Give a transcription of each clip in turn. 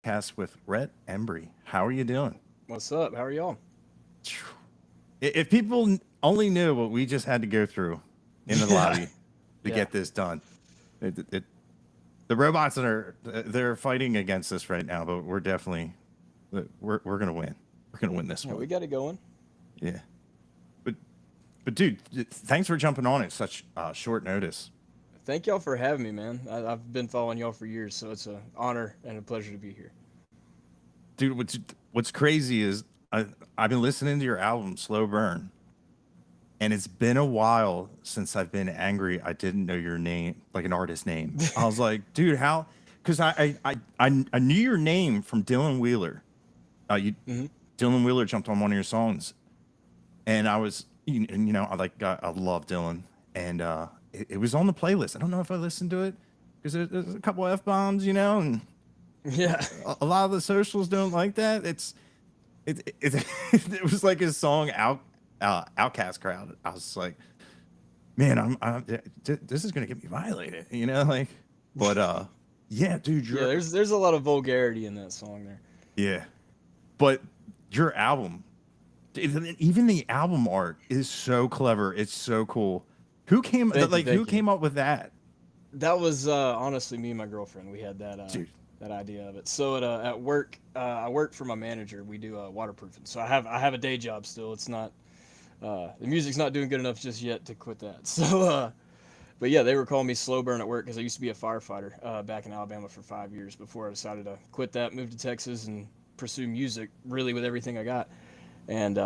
podcast with Rhett, Embry. How are you doing? What's up? How are y'all? If people only knew what we just had to go through in the Yeah, lobby to yeah. get this done, the robots they're fighting against us right now, but we're definitely we're gonna win. We're gonna win this Yeah, we one. got it going. Yeah, but dude, thanks for jumping on at such short notice, Thank y'all for having me, man. I've been following y'all for years, so it's an honor and a pleasure to be here. dude. What's crazy is I've been listening to your album Slow Burn, and it's been a while since I've been angry. I didn't know your name, like an artist name. I was like, dude, how? Because I knew your name from Dylan Wheeler. You Hmm. Dylan Wheeler jumped on one of your songs, and I love Dylan, and it was on the playlist. I don't know if I listened to it because there's a couple f bombs, and Yeah, a lot of the socials don't like that. It was like his song Outcast Crowd. I was like, man, this is gonna get me violated, like. But yeah, dude, yeah. There's a lot of vulgarity in that song there. yeah, but your album, even the album art is so clever. It's so cool. Thank you, Who thank you. came up with that, That was honestly me and my girlfriend. We had dude? that idea of it. So at work, I work for my manager. We do waterproofing. So I have a day job still. It's not the music's not doing good enough just yet to quit that. So but yeah, they were calling me slow burn at work because I used to be a firefighter back in Alabama for 5 years before I decided to quit that, move to Texas, and pursue music really with everything I got. And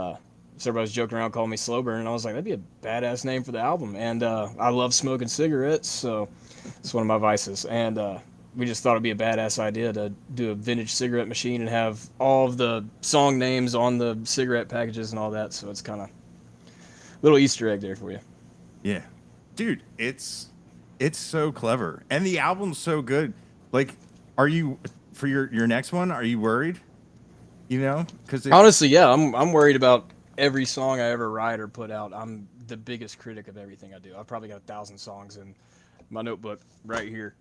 so everybody was joking around calling me slow burn, and I was like, that'd be a badass name for the album. And I love smoking cigarettes, so it's one of my vices. And we just thought it'd be a badass idea to do a vintage cigarette machine and have all of the song names on the cigarette packages and all that. So it's kind of a little Easter egg there for you. Yeah, dude, it's so clever, and the album's so good. Like, are you for your next one? Are you worried? Because Honestly, yeah, I'm worried about every song I ever write or put out. I'm the biggest critic of everything I do. I've probably got 1,000 songs in my notebook right here.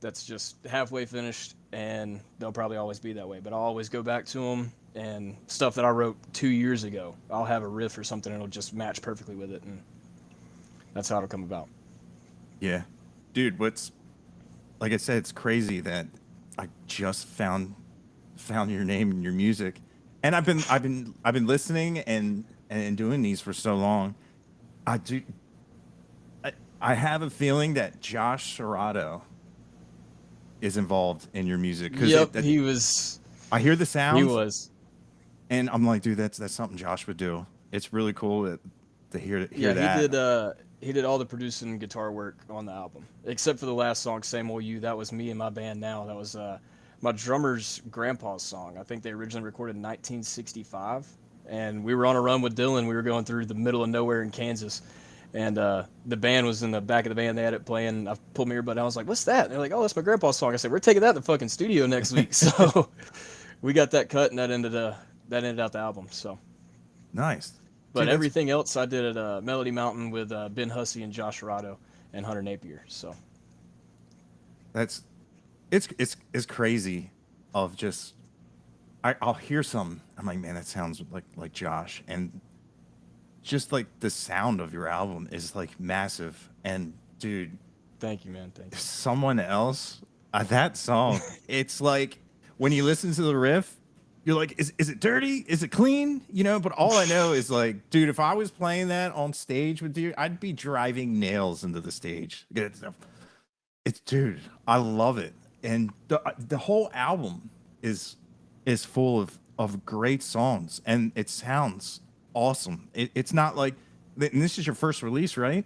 That's just halfway finished, and they'll probably always be that way. But I'll always go back to them and stuff that I wrote 2 years ago. I'll have a riff or something, and it'll just match perfectly with it, and that's how it'll come about. yeah, dude, what's like I said, it's crazy that I just found your name and your music, and I've been listening and doing these for so long. I do. I, I have a feeling that Josh Serrato is involved in your music because Yep, he was. I hear the He sounds was. and I'm like, dude, that's something Josh would do. It's really cool to hear Yeah, that. he did all the producing and guitar work on the album, except for the last song, "Same Old You." That was me and my band now. That was my drummer's grandpa's song. I think they originally recorded in 1965, and we were on a run with Dylan. We were going through the middle of nowhere in Kansas, and the band was in the back of the van. They had it playing. I pulled my earbud out. I was like, "What's that?" And they're like, "Oh, that's my grandpa's song." I said, "We're taking that to the fucking studio next week." So we got that cut, and that ended out the album. So. Nice, But dude. That's everything else I did at Melody Mountain with Ben Hussey and Josh Rado and Hunter Napier. So that's it's crazy. Of just I'll hear some. I'm like, man, that sounds like Josh, and just like the sound of your album is like massive. And dude, thank you, man. Thank you. someone else, that song, it's like when you listen to the riff, you're like, is it dirty? Is it clean? But all I know is like, dude, if I was playing that on stage with you, I'd be driving nails into the stage. It's dude, I love it. And the whole album is full of great songs, and it sounds awesome. It's not like, and this is your first release, right?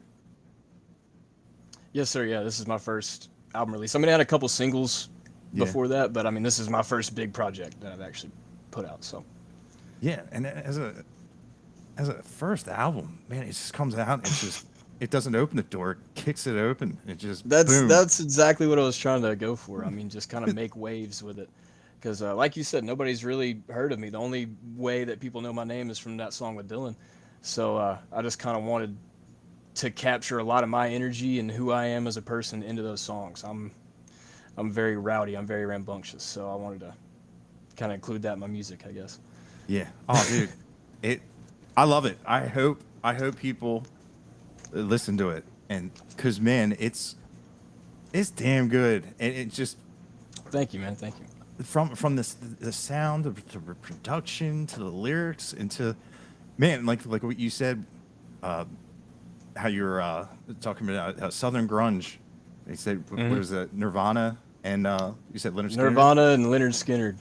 Yes, sir. Yeah, this is my first album release. I mean, I had a couple singles Yeah. before that, but I mean, this is my first big project that I've actually put out. So Yeah, and as a first album, man, it just comes out. It doesn't open the door, it kicks it open. It just that's boom. that's exactly what I was trying to go for. I mean, just kind of make waves with it. Because, like you said, nobody's really heard of me. The only way that people know my name is from that song with Dylan. So I just kind of wanted to capture a lot of my energy and who I am as a person into those songs. I'm very rowdy. I'm very rambunctious. So I wanted to kind of include that in my music, I guess. Yeah. Oh, dude, it. I love it. I hope people listen to it, and because man, it's damn good, and it just Thank you, man. Thank you. from the sound to the production to the lyrics and to man, like what you said, uh, how you're talking about Southern grunge. They said what Hmm. was it, Nirvana, and you said Leonard Skinner. Nirvana and Leonard Skinner.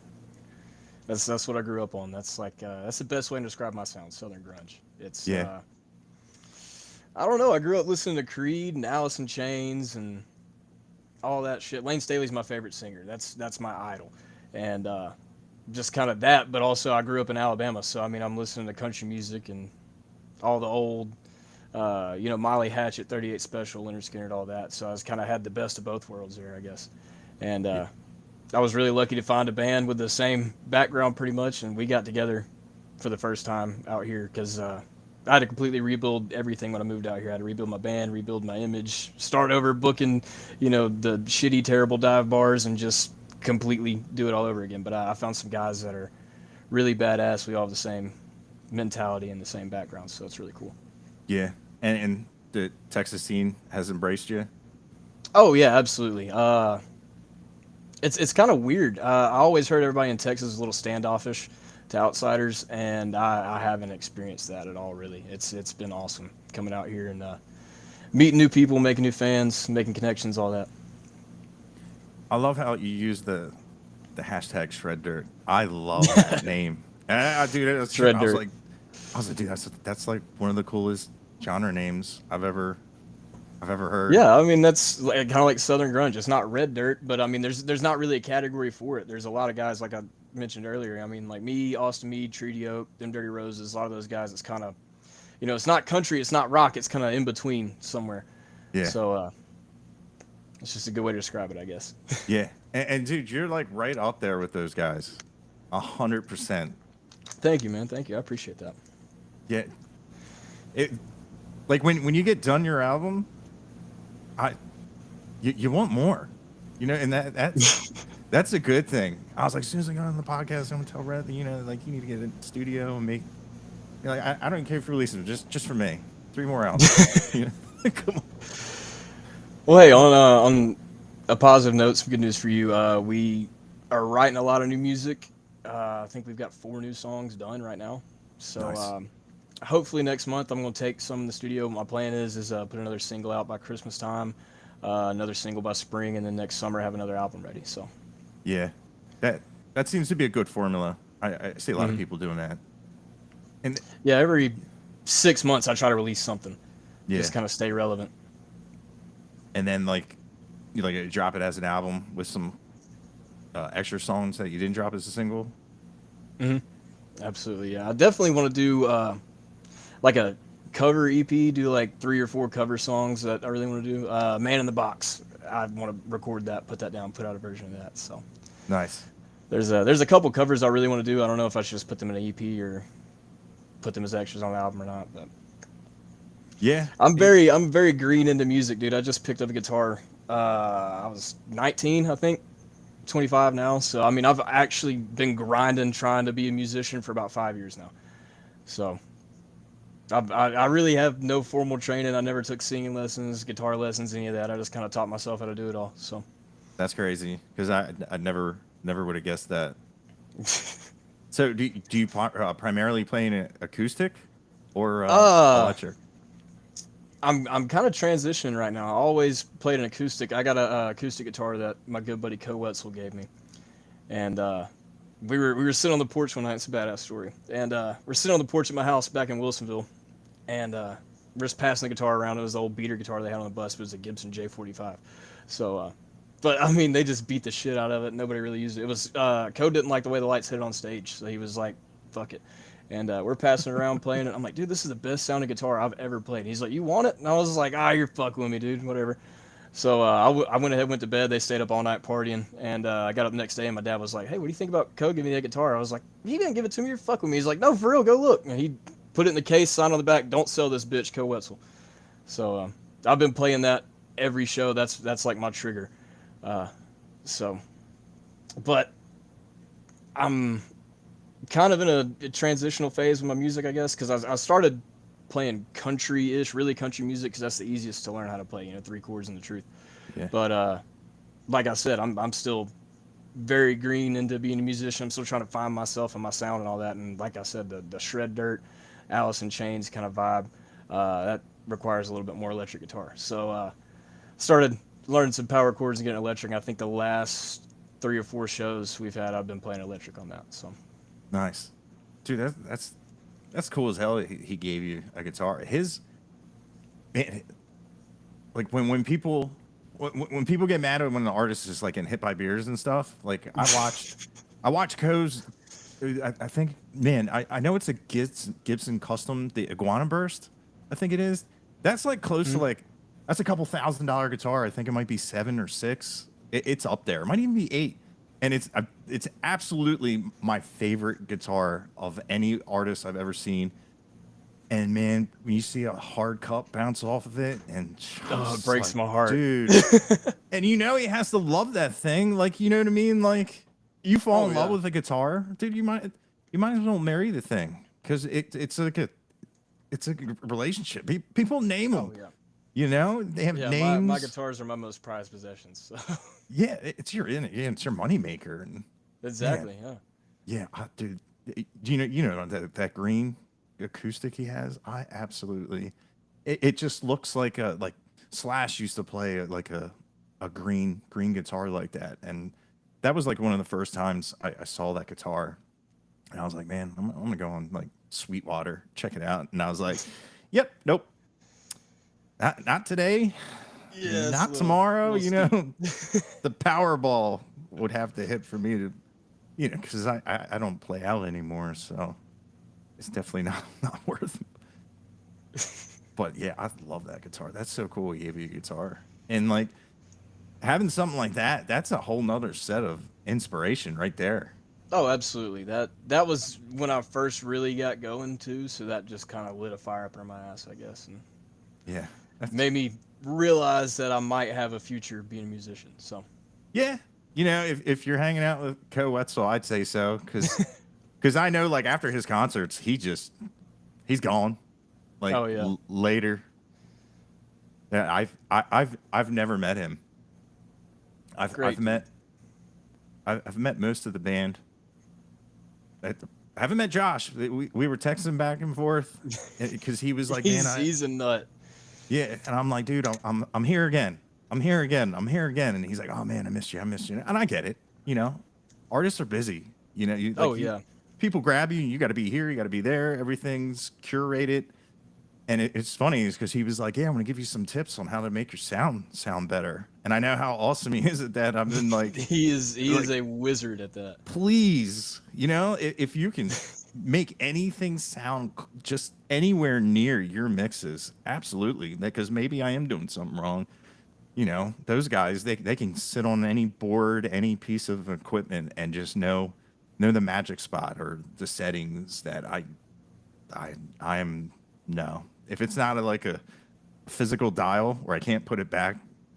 That's what I grew up on. That's like that's the best way to describe my sound. Southern grunge. It's Yeah, I don't know. I grew up listening to Creed and Alice in Chains and all that shit. Lane Staley's my favorite singer. That's my idol, and just kind of that. But also, I grew up in Alabama, so I mean, I'm listening to country music and all the old, Miley Hatchet, 38 Special, Leonard Skinner, and all that. So I was kind of had the best of both worlds there, I guess. And yeah. I was really lucky to find a band with the same background, pretty much, and we got together for the first time out here because I had to completely rebuild everything when I moved out here. I had to rebuild my band, rebuild my image, start over booking, the shitty, terrible dive bars, and just completely do it all over again. But I found some guys that are really badass. We all have the same mentality and the same background, so it's really cool. Yeah, and the Texas scene has embraced you. Oh yeah, absolutely. It's kind of weird. I always heard everybody in Texas is a little standoffish to outsiders, and I haven't experienced that at all. Really, it's been awesome coming out here and meeting new people, making new fans, making connections, all that. I love how you use the hashtag shred dirt. I love that name. Dude, Shred I was dirt. like, dude, that's like one of the coolest genre names I've ever heard. Yeah, I mean that's like, kind of like Southern grunge. It's not red dirt, but I mean there's not really a category for it. There's a lot of guys like I mentioned earlier. I mean like me, Austin Mead, Treaty Oak, them Dirty Roses. A lot of those guys. It's kind of it's not country, it's not rock. It's kind of in between somewhere. Yeah, So it's just a good way to describe it, I guess. yeah, and dude, you're like right up there with those guys, 100%. Thank you, man. Thank you. I appreciate that. Yeah, it like when you get done your album, I you want more, and that's a good thing. I was like, as soon as I got on the podcast, I'm gonna tell Rhett that like you need to get in the studio and make. Like I don't care if you release them, just for me, 3 more albums. Come on. Well, hey, on a positive note, some good news for you. We are writing a lot of new music. I think we've got 4 new songs done right now. So Nice. hopefully next month I'm going to take some in the studio. My plan is put another single out by Christmas time, another single by spring, and then next summer have another album ready. So Yeah, that seems to be a good formula. I see a lot of mhm. people doing that, and Yeah, every 6 months I try to release something, yeah, just kind of stay relevant. and then like you like drop it as an album with some extra songs that you didn't drop as a single. Hmm. Absolutely, yeah. I definitely want to do like a cover EP, do like 3 or 4 cover songs that I really want to do. Man in the Box. I want to record that, put that down, put out a version of that. So Nice. there's a couple covers I really want to do. I don't know if I should just put them in an EP or put them as extras on the album or not. But Yeah. I'm very green into music, dude. I just picked up a guitar. I was 19, I think. 25 now. So I mean, I've actually been grinding trying to be a musician for about 5 years now. So I really have no formal training. I never took singing lessons, guitar lessons, any of that. I just kind of taught myself how to do it all. So, That's crazy because I never would have guessed that. So do you primarily play an acoustic or uh, electric? I'm kind of transitioning right now. I always played an acoustic. I got a acoustic guitar that my good buddy Co Wetzel gave me, and we were sitting on the porch one night. It's a badass story. And we're sitting on the porch at my house back in Wilsonville, and we're just passing the guitar around. It was the old beater guitar they had on the bus. It was a Gibson J45. So, but I mean, they just beat the shit out of it. Nobody really used it. It was Code didn't like the way the lights hit it on stage, so he was like, "Fuck it." And we're passing it around playing it. I'm like, dude, this is the best sounding guitar I've ever played. He's like, you want it? And I was like, you're fucking with me, dude. Whatever. So I went ahead, went to bed. They stayed up all night partying, and I got up the next day, and my dad was like, "Hey, what do you think about Code giving me that guitar?" I was like, "He didn't give it to me. You're fucking with me." He's like, "No, for real. Go look." And he put it in the case, signed on the back, "Don't sell this bitch, Co Wetzel." So I've been playing that every show. That's like my trigger. Uh, So, but I'm kind of in a transitional phase with my music, I guess, because I started playing country-ish, really country music, because that's the easiest to learn how to play. You know, three chords and the truth. Yeah. But like I said, I'm still very green into being a musician. I'm still trying to find myself and my sound and all that. And like I said, the shred dirt, Alice in Chains kind of vibe, that requires a little bit more electric guitar. So started learning some power chords and getting electric. I think the last 3 or 4 shows we've had, I've been playing electric on that. So Nice, dude. That's cool as hell. He gave you a guitar. His man, like when people when people get mad at when the artist is like getting hit by beers and stuff. Like I watched Co's. I think, man, I know it's a Gibson Custom, the Iguana Burst. I think it is. That's like close to Mhm. like that's a couple $1,000 guitar. I think it might be 7 or 6. It's up there. It might even be 8. And it's absolutely my favorite guitar of any artist I've ever seen. And man, when you see a hard cup bounce off of it, and Oh, it just breaks like, my heart. dude, and you know he has to love that thing, like you know what I mean. Like you fall Oh in love yeah. with a guitar, dude. You might as well marry the thing because it's a relationship. People name Oh them, yeah. you know. They have Yeah, my names. guitars are my most prized possessions. So. Yeah, it's your moneymaker, and man, Exactly. Yeah. yeah, dude. You know that green acoustic he has. I absolutely. It just looks like a like Slash used to play like a green guitar like that, and that was like one of the first times I saw that guitar, and I was like, man, I'm gonna go on like Sweetwater, check it out, and I was like, yep, nope, not today, Yeah, it's not tomorrow. little You steep. know, the Powerball would have to hit for me to, you know, because I don't play out anymore, so it's definitely not worth. But yeah, I love that guitar. That's so cool. He gave you a guitar, and like having something like that, that's a whole nother set of inspiration right there. Oh, absolutely. That was when I first really got going too. So that just kind of lit a fire up in my ass, I guess, and Yeah, that's made me realize that I might have a future being a musician. So. yeah. You know, if you're hanging out with Co Wetzel, I'd say so because I know like after his concerts, he's gone. Like Oh yeah. later, yeah, I've never met him. I've I've Great dude. met I've met most of the band. I haven't met Josh. We were texting back and forth because he was like, "Man, He's a nut. yeah," and I'm like, "Dude, I'm here again. I'm here again. I'm here again." And he's like, "Oh man, I missed you. I missed you." And I get it. You know, artists are busy. You know, Oh yeah. people grab you. You got to be here. You got to be there. Everything's curated. And it's funny is because he was like, "Yeah, I'm gonna give you some tips on how to make your sound better." And I know how awesome he is at that. I've been He is like, a wizard at that. please, you know, if you can make anything sound just anywhere near your mixes, absolutely. Because maybe I am doing something wrong. You know, those guys they can sit on any board, any piece of equipment, and just know the magic spot or the settings that I am no. If it's not like a physical dial where I can't put it back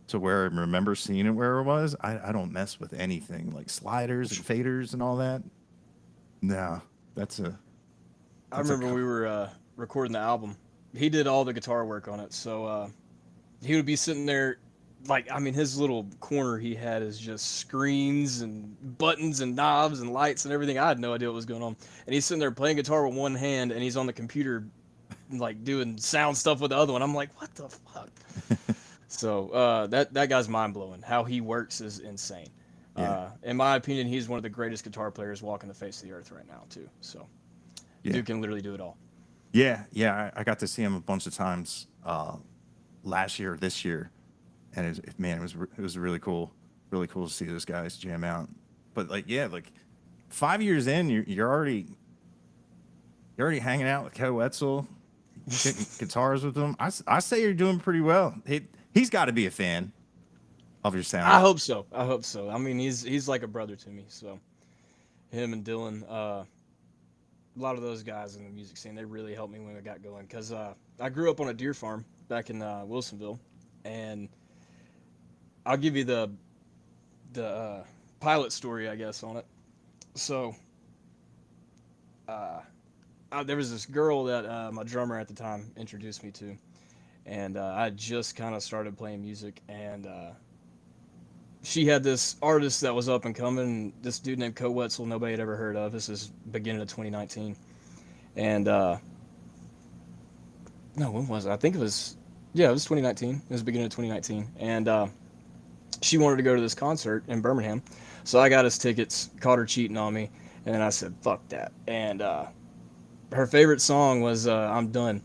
to where I remember seeing it where it was, I don't mess with anything like sliders and faders and all that. No, that's a I that's a remember we were recording the album. He did all the guitar work on it, so he would be sitting there, like I mean, his little corner he had is just screens and buttons and knobs and lights and everything. I had no idea what was going on, and he's sitting there playing guitar with one hand, and he's on the computer, like doing sound stuff with the other one. I'm like, what the fuck? So that guy's mind blowing. How he works is insane. yeah, In my opinion, he's one of the greatest guitar players walking the face of the earth right now too. So yeah, dude can literally do it all. yeah. I got to see him a bunch of times last year, this year, and man, it was really cool to see those guys jam out. But like, yeah, like 5 years in, you're already hanging out with Co Wetzel, getting guitars with him. I say you're doing pretty well. He's got to be a fan of your I sound. hope so. I hope so. I mean, he's like a brother to me. So him and Dylan, a lot of those guys in the music scene, they really helped me when I got going. Cause I grew up on a deer farm back in Wilsonville, and I'll give you pilot story, I guess, on it. So there was this girl that my drummer at the time introduced me to, and I just kind of started playing music, and she had this artist that was up and coming. This dude named Co Wetzel, nobody had ever heard of. This is beginning of 2019, and no, when was it? I think it was, yeah, it was 2019. It was the beginning of 2019, and she wanted to go to this concert in Birmingham, so I got us tickets. Caught her cheating on me, and then I said, "Fuck that." And her favorite song was "I'm Done,"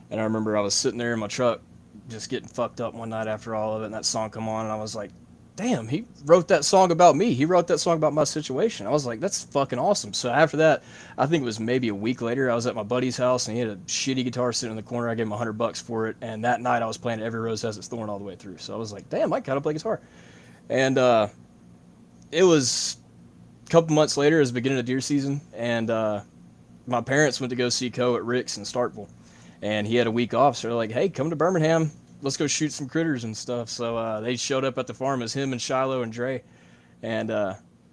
and I remember I was sitting there in my truck, just getting fucked up one night after all of it, and that song come on, and I was like, damn, he wrote that song about me. He wrote that song about my situation. I was like, that's fucking awesome. So after that, I think it was maybe a week later, I was at my buddy's house and he had a shitty guitar sitting in the corner. I gave him $100 for it. And that night I was playing Every Rose Has Its Thorn all the way through. So I was like, damn, I kind of play guitar. And it was a couple months later, it was the beginning of deer season. And my parents went to go see Co at Rick's in Starkville. And he had a week off. So they're like, hey, come to Birmingham. Let's go shoot some critters and stuff. So they showed up at the farm as him and Shiloh and Dre. And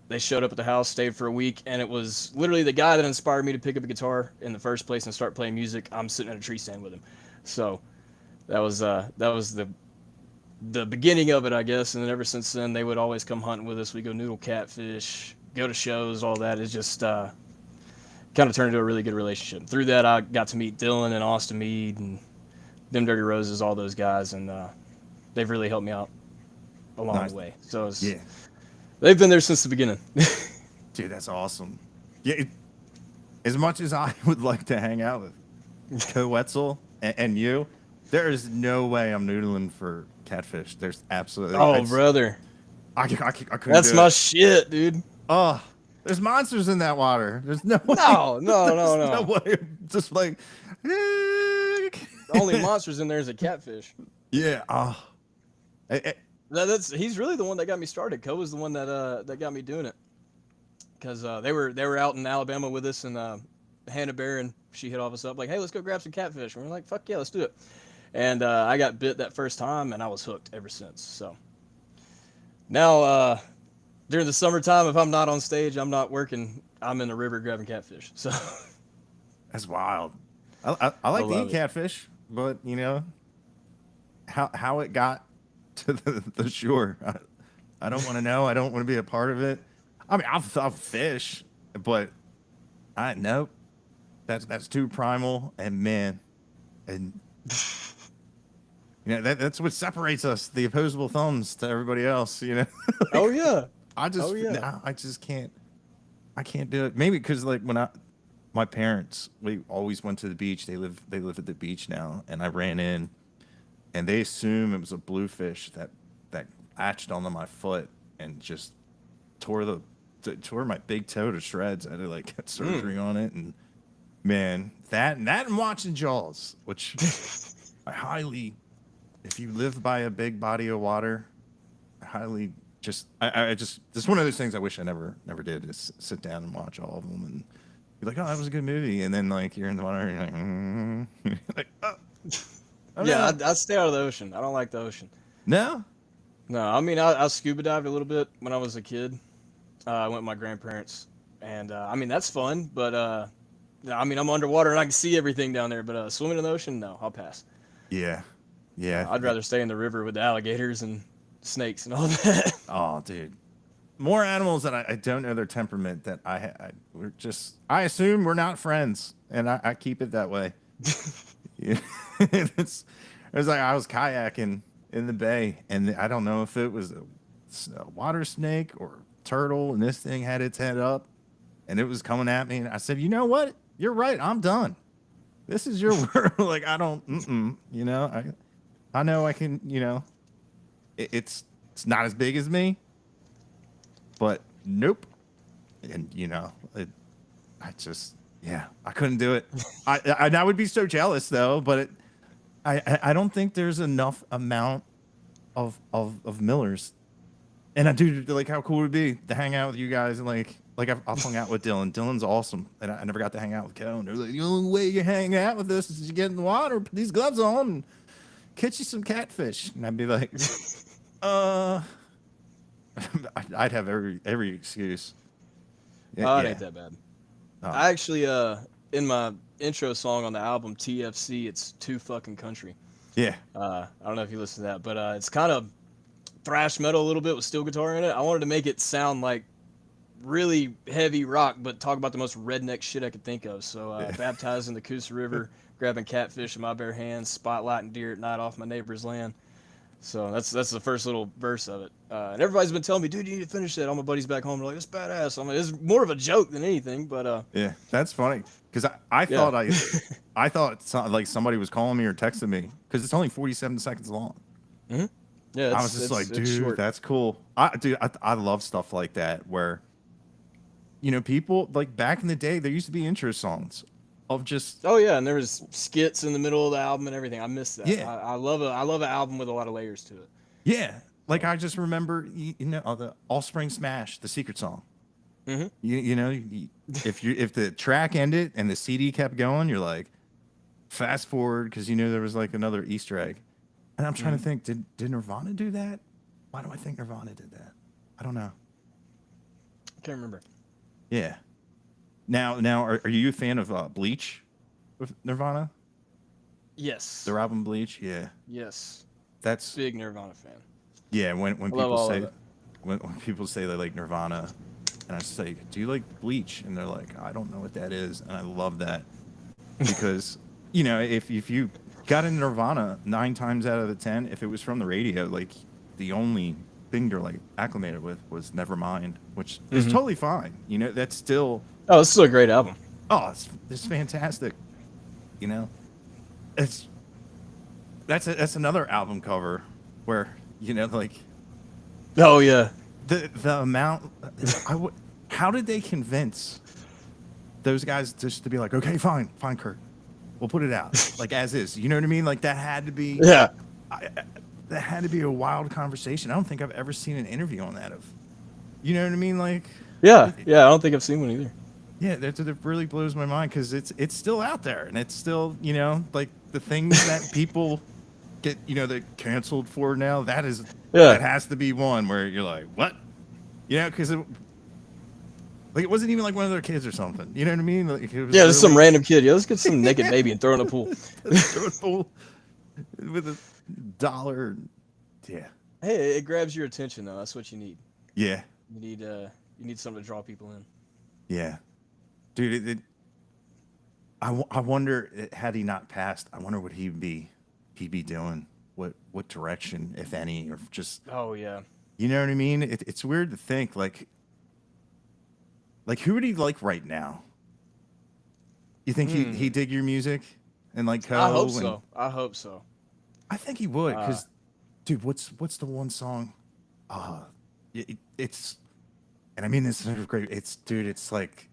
they showed up at the house, stayed for a week. And it was literally the guy that inspired me to pick up a guitar in the first place and start playing music. I'm sitting at a tree stand with him. So that was the beginning of it, I guess. And then ever since then, they would always come hunting with us. We go noodle catfish, go to shows, all that. It's just kind of turned into a really good relationship. Through that, I got to meet Dylan and Austin Mead and them Dirty Roses, all those guys, and they've really helped me out along the way. So yeah, they've been there since the beginning. Dude, that's awesome. Yeah, as much as I would like to hang out with Co Wetzel and you, there is no way I'm noodling for catfish. There's absolutely brother, I couldn't. That's my shit, dude. Oh, there's monsters in that water. There's no way. No. No way. Just like. The only monsters in there is a catfish. Yeah. He's really the one that got me started. Co was the one that got me doing it, because they were out in Alabama with us, and Hannah Bear, and she hit off us up like, hey, let's go grab some catfish. And we're like, fuck yeah, let's do it. And I got bit that first time, and I was hooked ever since. So now during the summertime, if I'm not on stage, I'm not working, I'm in the river grabbing catfish. So that's wild. I like to eat catfish, but you know how it got to the shore. I don't want to know. I don't want to be a part of it. I mean, I'll fish, but nope. That's too primal, and man, and you know that's what separates us, the opposable thumbs to everybody else. You know. Like, oh yeah. I just can't. I can't do it. Maybe because like my parents, we always went to the beach. They live at the beach now, and I ran in, and they assume it was a bluefish that latched onto my foot and just tore my big toe to shreds. I had to like get surgery on it, and man, that and watching Jaws, which I highly, if you live by a big body of water, I highly I just it's one of those things I wish I never did, is sit down and watch all of them and. You're like, oh, that was a good movie, and then like you're in the water, and you're like, like oh. Yeah, I stay out of the ocean. I don't like the ocean. No. I mean, I scuba dived a little bit when I was a kid. I went with my grandparents, and I mean that's fun, but I mean I'm underwater and I can see everything down there. But swimming in the ocean, no, I'll pass. Yeah. I'd rather stay in the river with the alligators and snakes and all that. Oh, dude. More animals that I don't know their temperament, that I assume we're not friends, and I keep it that way. Yeah. It was like I was kayaking in the bay, and I don't know if it was a water snake or turtle, and this thing had its head up, and it was coming at me, and I said, you know what? You're right. I'm done. This is your world. Like, I don't, you know, I know I can, you know, it's not as big as me. But nope, and you know, I couldn't do it. I would be so jealous though, but I don't think there's enough amount of Millers, and I do like how cool it would be to hang out with you guys, and like I've hung out with Dylan. Dylan's awesome, and I never got to hang out with Co. And they're like, the only way you hang out with us is you get in the water, put these gloves on, and catch you some catfish, and I'd be like, I'd have every excuse. Yeah, Oh, it yeah. ain't that bad. Oh, I actually in my intro song on the album TFC, it's too fucking country. yeah. I don't know if you listen to that, but it's kind of thrash metal a little bit with steel guitar in it. I wanted to make it sound like really heavy rock, but talk about the most redneck shit I could think of. So, baptized in the Coosa River, grabbing catfish in my bare hands, spotlighting deer at night off my neighbor's land. So that's the first little verse of it. And everybody's been telling me, dude, you need to finish that. All my buddies back home are like, it's badass. I mean, it's more of a joke than anything, but Yeah, that's funny because I yeah. thought I thought like somebody was calling me or texting me because it's only 47 seconds long. Hmm. Yeah, I was just like, it's dude, short. that's cool. I love stuff like that where people like back in the day there used to be intro songs of just Oh yeah, and there was skits in the middle of the album and everything. I miss that. yeah I love an album with a lot of layers to it. yeah like So. I just remember the Offspring Smash the secret song. Hmm. If the track ended and the CD kept going, you're like fast forward because there was like another Easter egg. And I'm trying to Hmm. think, did Nirvana do that? Why do I think Nirvana did that? I don't know. I can't remember. Yeah. Now, are you a fan of Bleach with Nirvana? Yes. Their album Bleach? Yeah. Yes. That's Big Nirvana fan. yeah. When I love people all of say it. when people say they like Nirvana, and I say, do you like Bleach? And they're like, I don't know what that is, and I love that because if you got into Nirvana 9 times out of the 10, if it was from the radio, like the only thing you're like acclimated with was Nevermind, which is Hmm. totally fine. That's still Oh, it's still a great album. it's fantastic. You know, it's that's another album cover where like Oh yeah. the amount how did they convince those guys just to be like, okay, fine, Kurt, we'll put it out like as is. You know what I mean? Like that had to be Yeah. that had to be a wild conversation. I don't think I've ever seen an interview on that of, you know what I mean? Like, Yeah. Yeah. I don't think I've seen one either. yeah, that really blows my mind because it's still out there and it's still, like the things that people get, they're canceled for now. That Yeah. has to be one where you're like, what? Because like it wasn't even like one of their kids or something. You know what I mean? Like it was Yeah. There's some really random kid. Yeah. Let's get some naked baby and throw in a pool. throw a pool with $1. Yeah, Hey, it grabs your attention though. That's what you need. yeah, You need something to draw people in. yeah, dude. I wonder had he not passed, I wonder what he'd be doing. What direction, if any, or just Oh yeah. you know what I mean? It's weird to think like who would he like right now? You think he Hmm. dig your music and like I hope and so. I hope so. I think he would Uh, because dude, what's the one song? It's and I mean this is great. It's like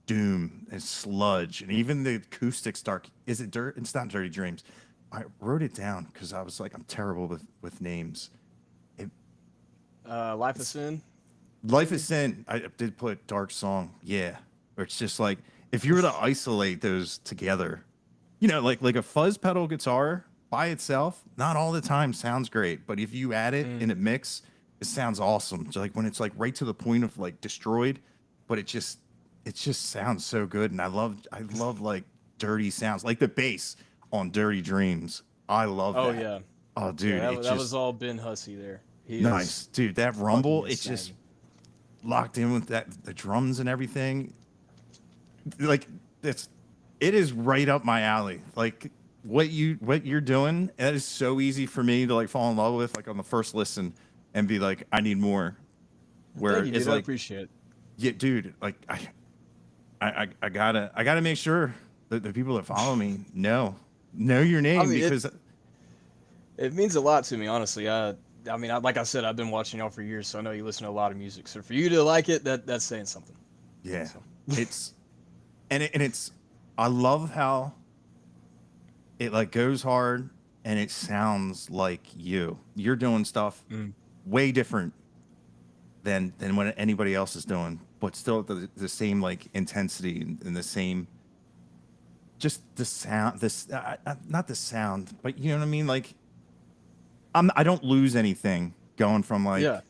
doom and sludge and even the acoustics dark. Is it dirt? It's not Dirty Dreams. I wrote it down because I was like, I'm terrible with names. It, Life of Sin. Life is Maybe. Sin. I did put dark song. Yeah, or it's just like if you were to isolate those together, like a fuzz pedal guitar by itself, not all the time sounds great, but if you add it in Mm. a mix, it sounds awesome. So like when it's like right to the point of like destroyed, but it just sounds so good, and I love like dirty sounds, like the bass on Dirty Dreams. I love Oh that. yeah. Oh, Yeah. dude, it That was just all Ben Hussey there. He is nice, dude. That fucking rumble, it just insane. locked in with the drums and everything. Like it is right up my alley. Like what you're doing, that is so easy for me to like fall in love with, like on the first listen, and be like, I need more. Thank Where you, it's dude. I like, appreciate it. yeah, dude, like I gotta make sure that the people that follow me know your I name mean, because it means a lot to me, honestly. I mean, like I said, I've been watching y'all for years, so I know you listen to a lot of music. So for you to like it, that's saying something. yeah, So it's it's I love how it like goes hard and it sounds like you're doing stuff mm. way different than what anybody else is doing, but still the same like intensity and the same just the sound this not the sound, but you know what I mean, like I don't lose anything going from like Yeah,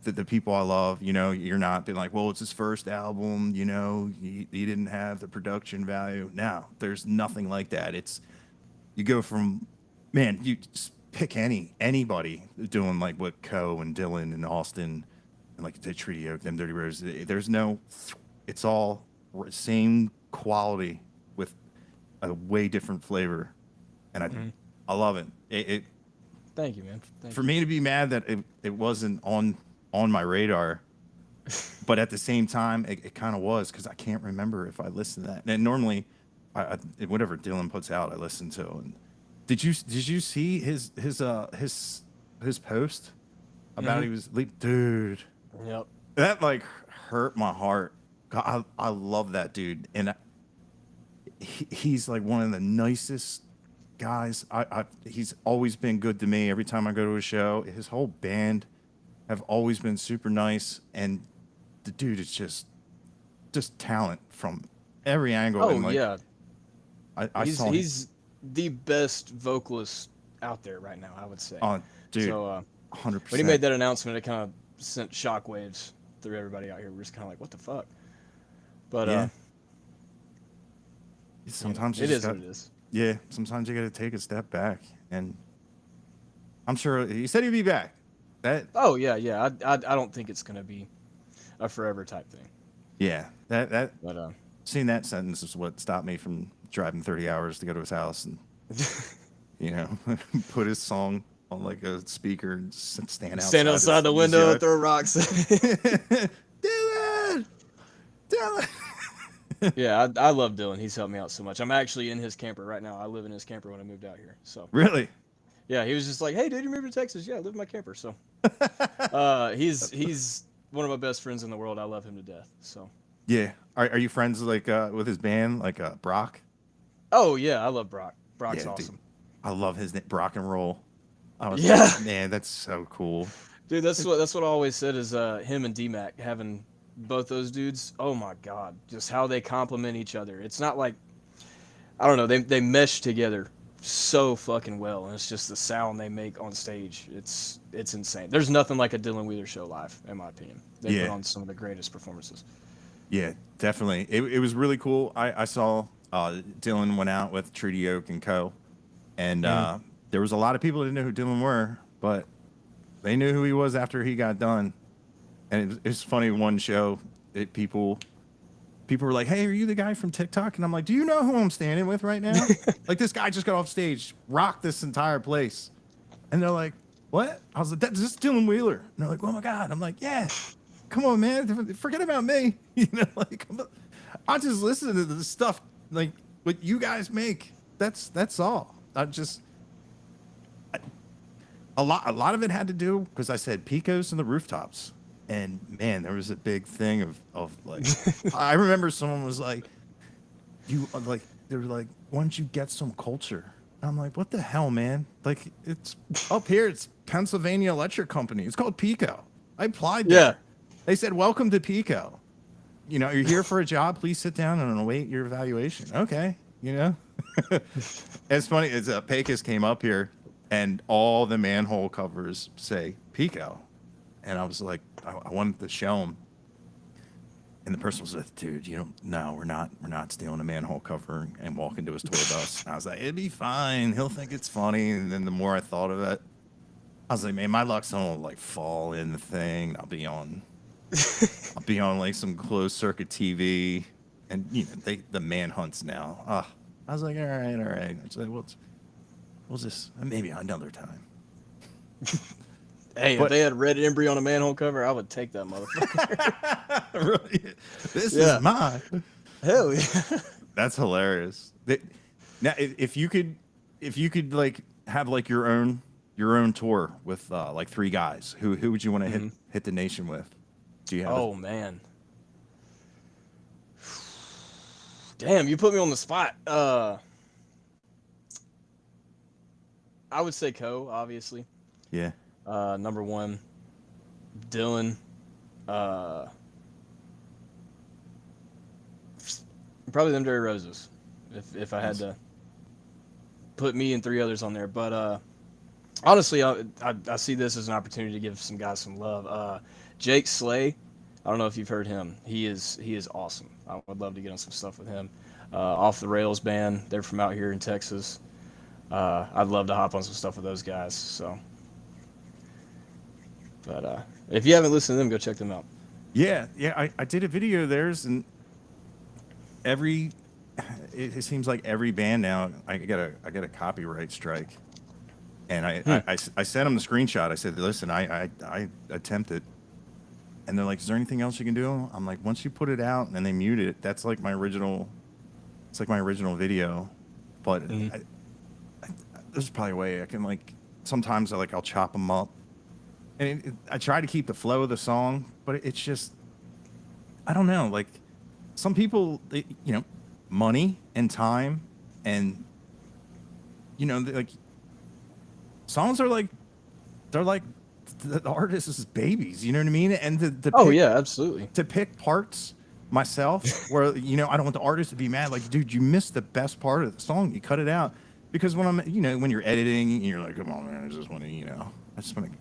the people I love, you know, you're not being like, well, it's his first album, you know, he didn't have the production value. No, there's nothing like that. It's you go from, man, you just pick anybody doing like what Co and Dylan and Austin and like the Trio, them Dirty Rose. There's no, it's all same quality with a way different flavor, and I love it. It Thank you, man. Thank for you. me to be mad that it wasn't on my radar, but at the same time, it kind of was because I can't remember if I listened to that. And normally, whatever Dylan puts out, I listen to. And did you see his post about he was dude? Yep. That like hurt my heart. God, I love that dude, and he's like one of the nicest guys. He's always been good to me. Every time I go to a show, his whole band have always been super nice, and the dude is just talent from every angle. Oh and like, yeah, I he's saw he's the best vocalist out there right now, I would say. oh dude, So 100%. when he made that announcement, it kind of sent shockwaves through everybody out here. We're just kind of like, what the fuck? But yeah, sometimes you it just is got, what it is. yeah, sometimes you got to take a step back, and I'm sure he said he'd be back. That Oh yeah, yeah. I don't think it's gonna be a forever type thing. yeah, that But seeing that sentence is what stopped me from driving 30 hours to go to his house and you know put his song on like a speaker and stand outside the window and throw rocks. Dylan, Dylan. Yeah, I love Dylan. He's helped me out so much. I'm actually in his camper right now. I live in his camper when I moved out here. So Really? yeah, he was just like, "Hey, dude, you moved to Texas? Yeah, I live in my camper." So he's one of my best friends in the world. I love him to death. So Yeah. Are you friends like with his band like Brock? oh yeah, I love Brock. Brock's Yeah, dude. awesome. I love his name, Brock and Roll. I was Yeah. like, man, that's so cool. Dude, that's what I always said is him and D-Mac having both those dudes. Oh my god, just how they complement each other. It's not like I don't know, they mesh together so fucking well, and it's just the sound they make on stage. It's insane. There's nothing like a Dylan Wheeler show live, in my opinion. They Yeah. put on some of the greatest performances. Yeah, definitely. It was really cool. I saw Dylan went out with Treaty Oak and Co. And there was a lot of people that didn't know who Dylan were, but they knew who he was after he got done. And it's funny, one show, people were like, hey, are you the guy from TikTok? And I'm like, do you know who I'm standing with right now? Like, this guy just got off stage, rocked this entire place. And they're like, what? I was like, that's just Dylan Wheeler. And they're like, oh my God. I'm like, yeah, come on, man. Forget about me. You know, like, I just listen to the stuff, like, what you guys make. That's all. A lot of it had to do because I said Picos and the rooftops. And man, there was a big thing of like, I remember someone was like, they were like, why don't you get some culture? I'm like, what the hell, man? Like, it's up here, it's Pennsylvania Electric Company. It's called Pico. I applied there. Yeah. They said, welcome to Pico. You know, you're here for a job, please sit down and await your evaluation. Okay, you know? It's funny, Pecos came up here and all the manhole covers say Pico. And I was like, I wanted to show him. And the person was like, dude, we're not stealing a manhole cover and walking to his tour bus. And I was like, it'd be fine. He'll think it's funny. And then the more I thought of it, I was like, man, my luck's gonna like fall in the thing. I'll be on like some closed circuit TV. And the manhunts now. I was like, all right. I was like, we'll just maybe another time. Hey, if they had Rhett Embry on a manhole cover, I would take that motherfucker. Really? This is mine. Hell yeah. That's hilarious. Now, if you could like have like your own tour with like three guys, who would you want to hit the nation with? Do you have? Oh man. Damn, you put me on the spot. I would say Co, obviously. Yeah. Number one, Dylan. Probably them Dirty Roses, if I had to put me and three others on there. But honestly, I see this as an opportunity to give some guys some love. Jake Slay. I don't know if you've heard him. He is awesome. I would love to get on some stuff with him. Off the Rails band. They're from out here in Texas. I'd love to hop on some stuff with those guys. So, but if you haven't listened to them, go check them out. Yeah, yeah. I did a video of theirs, and every it seems like every band now I got a copyright strike, and I sent them the screenshot. I said, listen, I attempted, and they're like, is there anything else you can do? I'm like, once you put it out and they mute it, that's like my original. It's like my original video, but there's probably a way I can like. Sometimes I'll chop them up, and I try to keep the flow of the song, but it's just I don't know. Like some people, money and time, and like songs are like they're like the artist's babies. You know what I mean? And Yeah, absolutely. To pick parts myself where I don't want the artist to be mad. Like, dude, you missed the best part of the song. You cut it out because when when you're editing, you're like, come on, man, I just want to I just want to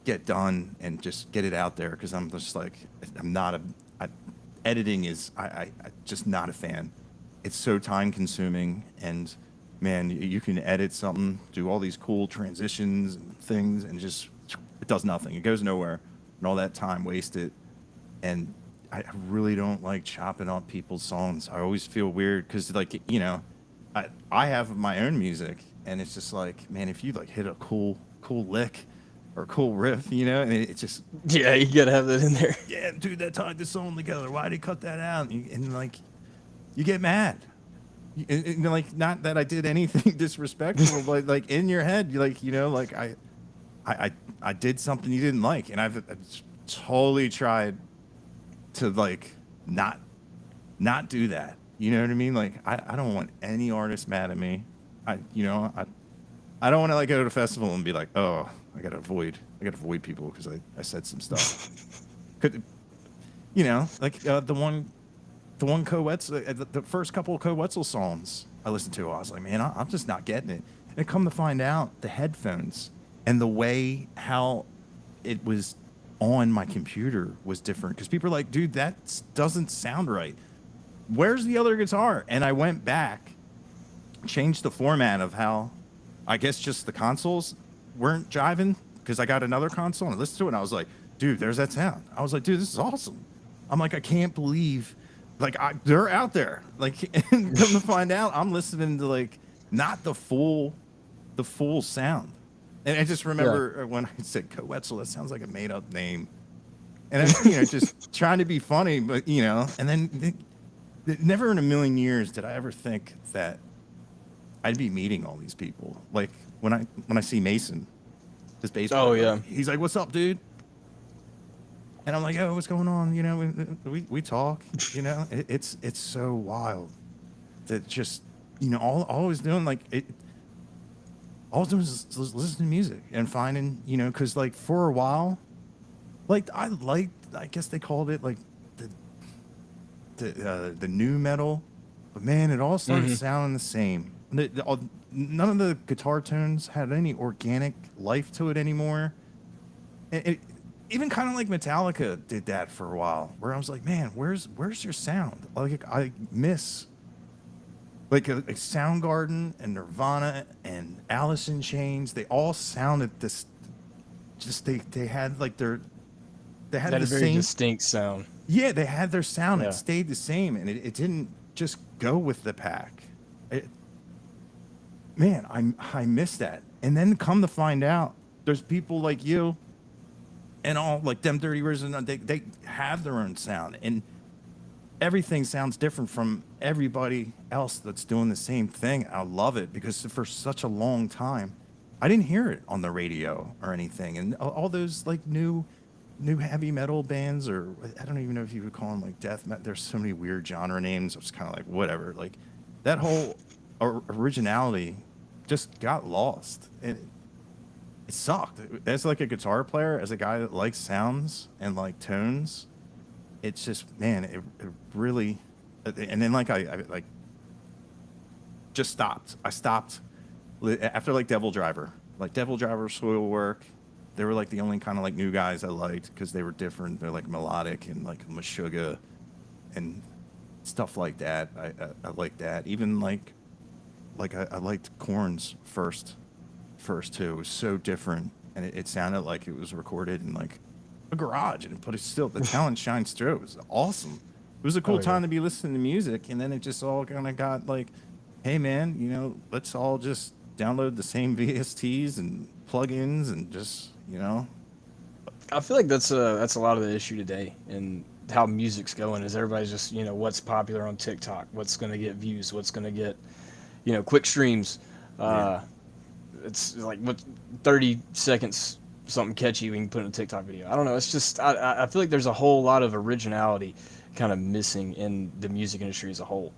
get done and just get it out there because I'm just like I'm not editing is I just not a fan. It's so time consuming, and man, you can edit something, do all these cool transitions and things, and just it does nothing. It goes nowhere, and all that time wasted. And I really don't like chopping up people's songs. I always feel weird because I have my own music, and it's just like, man, if you like hit a cool lick or a cool riff, and it's just you gotta have that in there. Yeah, dude, that tied the song together. Why'd he cut that out? And like, you get mad. Like, not that I did anything disrespectful, but like in your head, you're like, I did something you didn't like, and I've totally tried to like not do that. You know what I mean? Like, I don't want any artist mad at me. I don't want to like go to a festival and be like, oh, I gotta avoid people because I said some stuff. Could like the one Coetzel, the first couple of Coetzel songs I listened to, I was like, man, I'm just not getting it. And come to find out, the headphones and the way how it was on my computer was different because people are like, dude, that doesn't sound right. Where's the other guitar? And I went back, changed the format of how, I guess just the consoles weren't jiving because I got another console and I listened to it and I was like, dude, there's that sound. I was like, dude, this is awesome. I'm like, I can't believe, like, they're out there. Like, and come to find out, I'm listening to like not the full sound. And I just remember when I said Coetzel, that sounds like a made up name. And I, just trying to be funny, but and then never in a million years did I ever think that I'd be meeting all these people. Like when I see Mason, his bass player, Oh yeah, he's like, "What's up, dude?" And I'm like, "Oh, what's going on?" We talk. It's so wild that just all I was doing like it. All I was doing is listening to music and finding because like for a while, like I guess they called it like the new metal, but man, it all started sounding the same. None of the guitar tones had any organic life to it anymore. It even kind of like Metallica did that for a while, where I was like, man, where's your sound? Like I miss like a Soundgarden and Nirvana and Alice in Chains. They all sounded this. Just they had like they had the very same distinct sound. Yeah, they had their sound. Yeah. It stayed the same, and it didn't just go with the pack. Man, I miss that. And then come to find out, there's people like you and all like them Dirty Risen. They have their own sound, and everything sounds different from everybody else that's doing the same thing. I love it because for such a long time, I didn't hear it on the radio or anything. And all those like new heavy metal bands, or I don't even know if you would call them like death metal. There's so many weird genre names. I was kind of like, whatever. Like that whole originality just got lost. It sucked. As like a guitar player, as a guy that likes sounds and like tones, it's just, man, it really, and then like I like just stopped. I stopped after like Devil Driver, Soil Work, They were like the only kind of like new guys I liked because they were different. They're like melodic and like Meshuggah and stuff like that. I like that. Even like I liked Korn's first too. It was so different, and it sounded like it was recorded in like a garage, but it's still the talent shines through. It was awesome. It was a cool Oh yeah. time to be listening to music, and then it just all kind of got like, hey man, let's all just download the same VSTs and plugins and just I feel like that's a lot of the issue today, and how music's going is everybody's just what's popular on TikTok, what's going to get views, what's going to get quick streams. yeah, It's like what 30 seconds something catchy we can put in a TikTok video. I don't know. It's just I feel like there's a whole lot of originality kind of missing in the music industry as a whole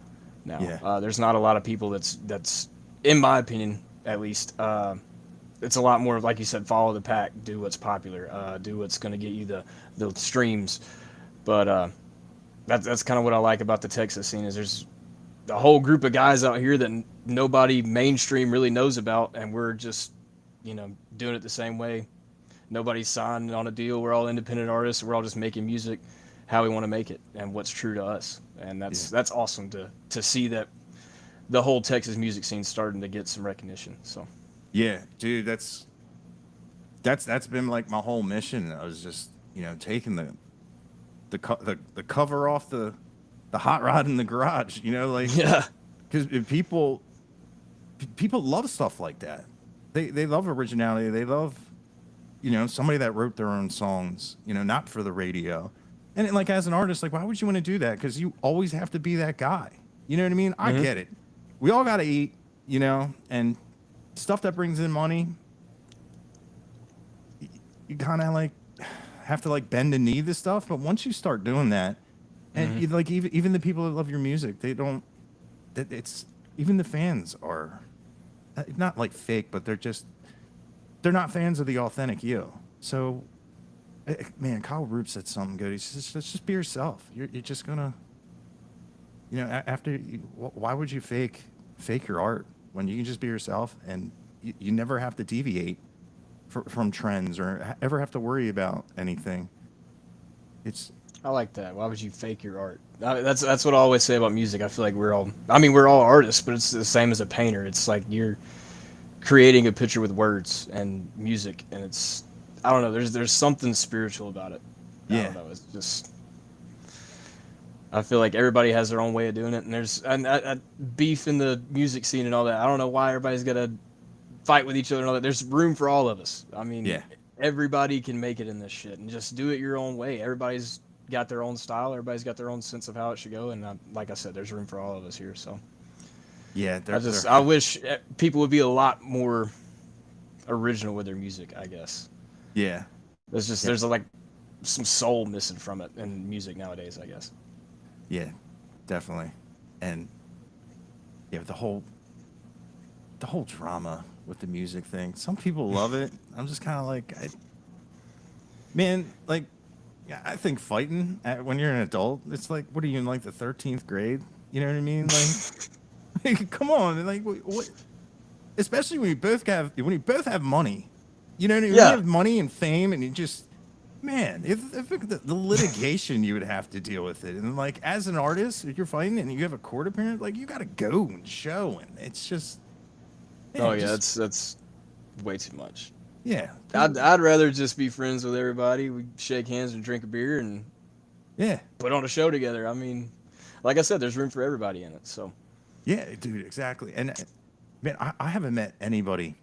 now. yeah, There's not a lot of people that's in my opinion at least. It's a lot more like you said, follow the pack, do what's popular, do what's going to get you the streams. But that's kind of what I like about the Texas scene is there's a whole group of guys out here that nobody mainstream really knows about, and we're just doing it the same way. Nobody's signed on a deal. We're all independent artists. We're all just making music how we want to make it and what's true to us. And that's awesome to see that the whole Texas music scene starting to get some recognition. So yeah, dude. That's been like my whole mission. I was just taking the cover off the hot rod in the garage. Like yeah, because people love stuff like that. They love originality. They love somebody that wrote their own songs. Not for the radio. And like as an artist, like why would you want to do that? Because you always have to be that guy. You know what I mean? I get it. We all got to eat. And stuff that brings in money. You kind of like have to like bend the knee to stuff. But once you start doing that, and you, like even the people that love your music, they don't. It's even the fans are not like fake, but they're not fans of the authentic you. So, man, Kyle Root said something good. He says, "Let's just be yourself. You're just gonna, why would you fake your art when you can just be yourself and you never have to deviate from trends or ever have to worry about anything." I like that. Why would you fake your art? That's what I always say about music. I feel like we're all artists, but it's the same as a painter. It's like you're creating a picture with words and music, and it's I don't know. There's something spiritual about it. I don't know. It's just I feel like everybody has their own way of doing it, and there's beef in the music scene and all that. I don't know why everybody's got to fight with each other and all that. There's room for all of us. I mean, everybody can make it in this shit, and just do it your own way. Everybody's got their own style. Everybody's got their own sense of how it should go, and like I said, there's room for all of us here. So yeah, I wish people would be a lot more original with their music. I guess. Yeah. There's like some soul missing from it in music nowadays, I guess. Yeah, definitely. And yeah, the whole drama with the music thing. Some people love it. I'm just kind of like, man, like, I think fighting when you're an adult, it's like, what are you in like the 13th grade? You know what I mean? Like, come on, like, what? Especially when you both have money. You know what I mean? Yeah. When you have money and fame, and you just, man, if the litigation you would have to deal with it, and like as an artist, if you're fighting and you have a court appearance, like you got to go and show, and it's just. Man, that's way too much. Yeah, I'd rather just be friends with everybody. We shake hands and drink a beer and put on a show together. I mean, like I said, there's room for everybody in it. So. Yeah, dude, exactly. And man, I haven't met anybody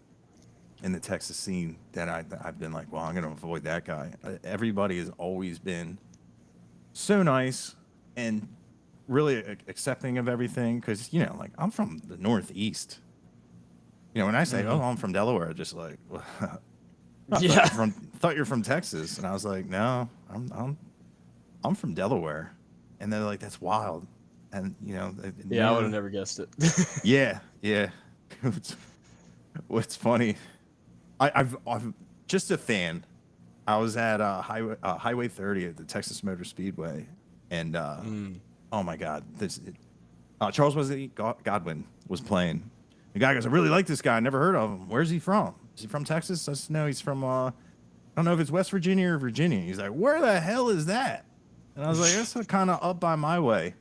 in the Texas scene that I've been like, well, I'm going to avoid that guy. Everybody has always been so nice and really accepting of everything because, like I'm from the Northeast. When I say, oh, I'm from Delaware, just like, well, thought you're from Texas. And I was like, no, I'm from Delaware. And they're like, that's wild. And, I would have never guessed it. Yeah. What's funny, I've just a fan. I was at Highway 30 at the Texas Motor Speedway, and oh my God, Charles Wesley Godwin was playing. The guy goes, I really like this guy. I never heard of him. Where's he from? Is he from Texas? I said, no, he's from I don't know if it's West Virginia or Virginia. He's like, where the hell is that? And I was like, that's kind of up by my way.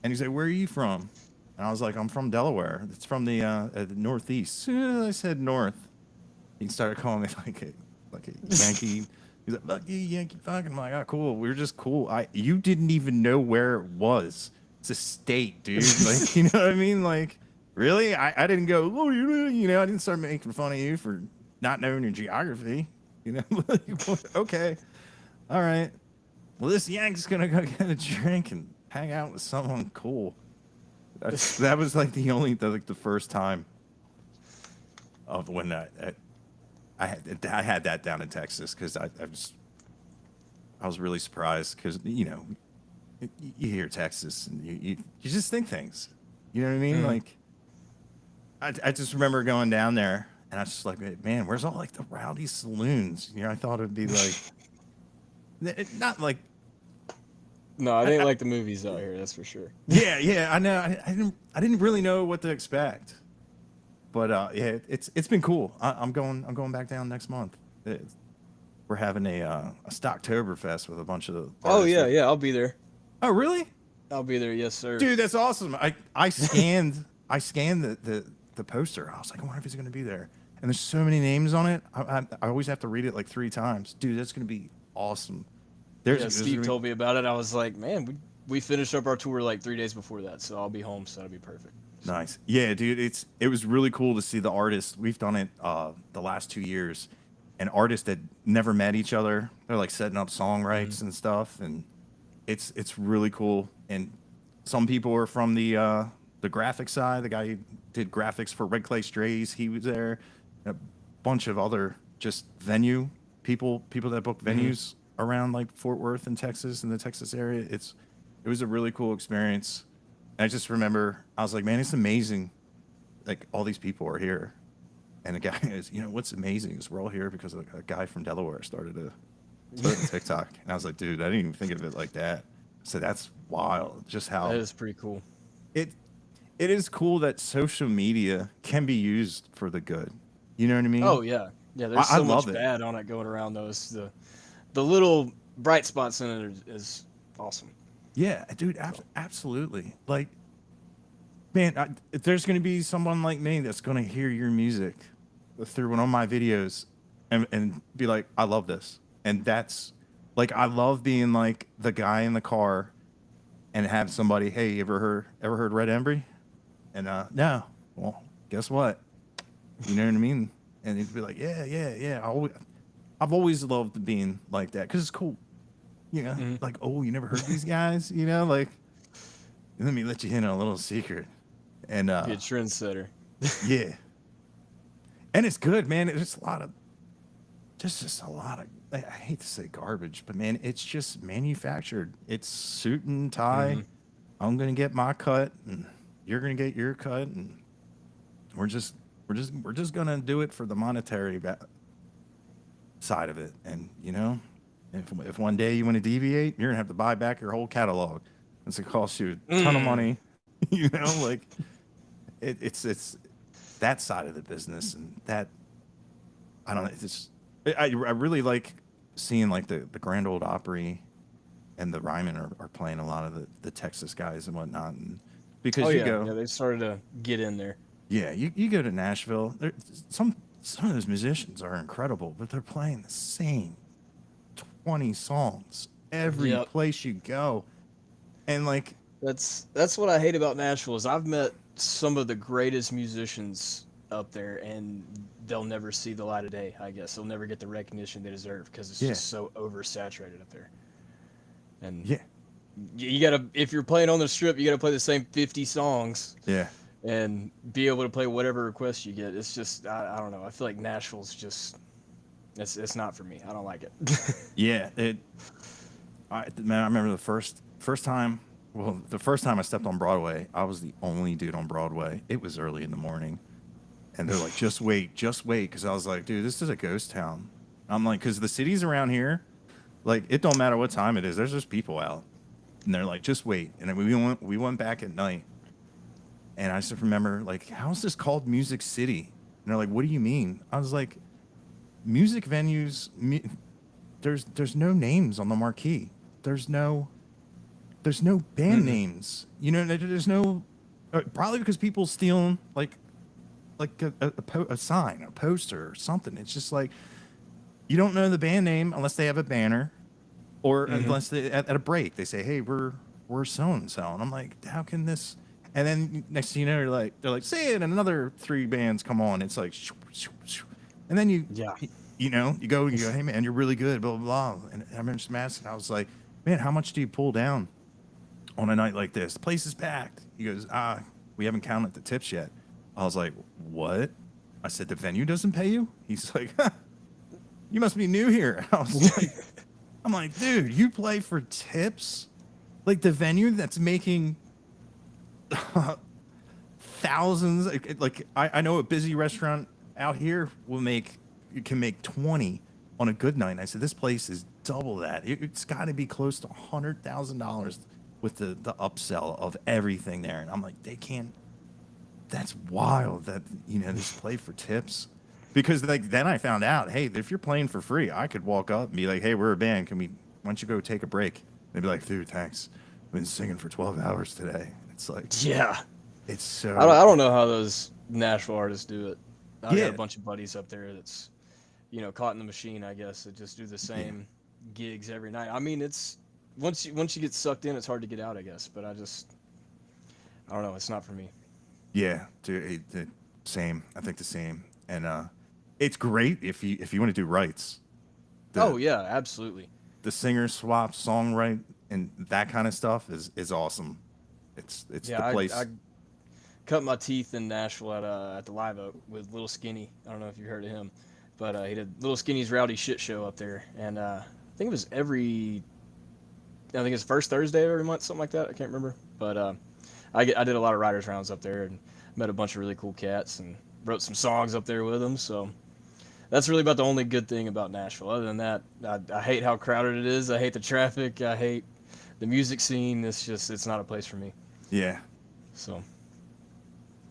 And he's like, where are you from? And I was like, I'm from Delaware. It's from the Northeast. As soon as I said north, he started calling me like a Yankee. He's like, fuck you, Yankee fucking. I'm like, oh, cool. We're just cool. You didn't even know where it was. It's a state, dude. Like, you know what I mean? Like, really? I didn't go, oh, you know, I didn't start making fun of you for not knowing your geography. You know, like, okay. All right. Well, this Yank's going to go get a drink and hang out with someone cool. That was like the first time of when I had that down in Texas, because I was really surprised, because you know, you hear Texas and you just think things, you know what I mean? Like I just remember going down there and I was just like, man, where's all like the rowdy saloons? You know, I thought it'd be like not like. No, I didn't like the movies out here. That's for sure. Yeah, I know. I didn't really know what to expect, but yeah, it's been cool. I'm going back down next month. We're having a Stocktoberfest with a bunch of the Oh artists. yeah, I'll be there. Oh really? I'll be there. Yes, sir. Dude, that's awesome. I scanned the poster. I was like, I wonder if he's going to be there. And there's so many names on it. I always have to read it like 3 times. Dude, that's going to be awesome. Steve told me about it. I was like, man, we finished up our tour like 3 days before that, so I'll be home, so that'll be perfect. Nice. Yeah, dude, it was really cool to see the artists. We've done it the last 2 years, and artists that never met each other. They're like setting up songwrites and stuff, and it's really cool. And some people are from the graphic side. The guy who did graphics for Red Clay Strays, he was there. A bunch of other just venue people that book venues around like Fort Worth and Texas, in the Texas area. It was a really cool experience. And I just remember I was like, man, it's amazing. Like all these people are here. And the guy is, you know, what's amazing is we're all here because a guy from Delaware started a TikTok. And I was like, dude, I didn't even think of it like that. So that's wild. Just how that is pretty cool. It is cool that social media can be used for the good. You know what I mean? Oh yeah. Yeah, there's so much bad on it going around those. The little bright spots in it is awesome. Yeah, dude, absolutely. Like, man, there's going to be someone like me that's going to hear your music through one of my videos and be like, I love this. And that's, like, I love being, like, the guy in the car and have somebody, hey, you ever heard Rhett Embry? And, no. Well, guess what? You know what I mean? And he'd be like, yeah. I've always loved being like that because it's cool. You know, like, oh, you never heard these guys? You know, like, let me let you in on a little secret. And be a trendsetter. Yeah. And it's good, man. It's just a lot of, I hate to say garbage, but man, it's just manufactured. It's suit and tie. I'm gonna get my cut, and you're gonna get your cut, and we're just gonna do it for the monetary side of it. And you know, if one day you want to deviate, you're gonna have to buy back your whole catalog. It's gonna cost you a ton of money. You know, like it's that side of the business, and that I don't know. It's I really like seeing like the Grand Ole Opry and the Ryman are playing a lot of the Texas guys and whatnot, and because they started to get in there. Yeah, you go to Nashville. Some of those musicians are incredible, but they're playing the same 20 songs every place you go, and like that's what I hate about Nashville is I've met some of the greatest musicians up there, and they'll never see the light of day. I guess they'll never get the recognition they deserve because it's just so oversaturated up there. And you gotta, if you're playing on the Strip, you gotta play the same 50 songs. Yeah. And be able to play whatever request you get. It's just I don't know. I feel like Nashville's just it's not for me. I don't like it. Yeah, I remember the first time. Well, the first time I stepped on Broadway, I was the only dude on Broadway. It was early in the morning, and they're like, "Just wait," because I was like, "Dude, this is a ghost town." I'm like, because the cities around here, like, it don't matter what time it is. There's just people out, and they're like, "Just wait." And then we went back at night. And I just remember, like, how is this called Music City? And they're like, what do you mean? I was like, music venues, there's no names on the marquee. There's no band Mm-mm. names. You know, there's no probably because people steal 'em, like a sign, a poster, or something. It's just like you don't know the band name unless they have a banner, or Mm-hmm. unless they at a break they say, "Hey, we're so and so," and I'm like, "How can this?" And then next thing you know, they're like, "Say it," and another three bands come on. It's like, shoo, shoo, shoo. And then Yeah. you know, you go, "Hey man, you're really good," blah blah blah. And I remember just asking, I was like, "Man, how much do you pull down on a night like this? The place is packed." He goes, we haven't counted the tips yet." I was like, "What?" I said, "The venue doesn't pay you?" He's like, "You must be new here." I was like, I'm like, "Dude, you play for tips? Like the venue that's making thousands, like I know a busy restaurant out here will make, you can make 20 on a good night." And I said, "This place is double that. It's got to be close to $100,000 with the upsell of everything there." And I'm like, "They can't, that's wild that, you know, this play for tips." Because like then I found out, hey, if you're playing for free, I could walk up and be like, "Hey, we're a band. Can we, why don't you go take a break?" They'd be like, "Dude, thanks. I've been singing for 12 hours today." It's like, Yeah. it's I so, don't know how those Nashville artists do it. I got a yeah, bunch of buddies up there that's, caught in the machine, I guess, that just do the yeah, same gigs every night. I mean, it's once you get sucked in, it's hard to get out, I guess. But I don't know, it's not for me. yeah, dude, same. I think the same. And it's great if you want to do rights. Oh The yeah, absolutely. the singer swap, song right, and that kind of stuff is awesome. It's Yeah, the I place. cut my teeth in Nashville at the Live Oak with Little Skinny. I don't know if you heard of him, but he did Little Skinny's Rowdy Shit Show up there, and I think it was I think it's first Thursday of every month, something like that. I can't remember, but I did a lot of writers rounds up there and met a bunch of really cool cats and wrote some songs up there with them. So that's really about the only good thing about Nashville. Other than that, I hate how crowded it is. I hate the traffic. I hate the music scene. It's not a place for me. Yeah, So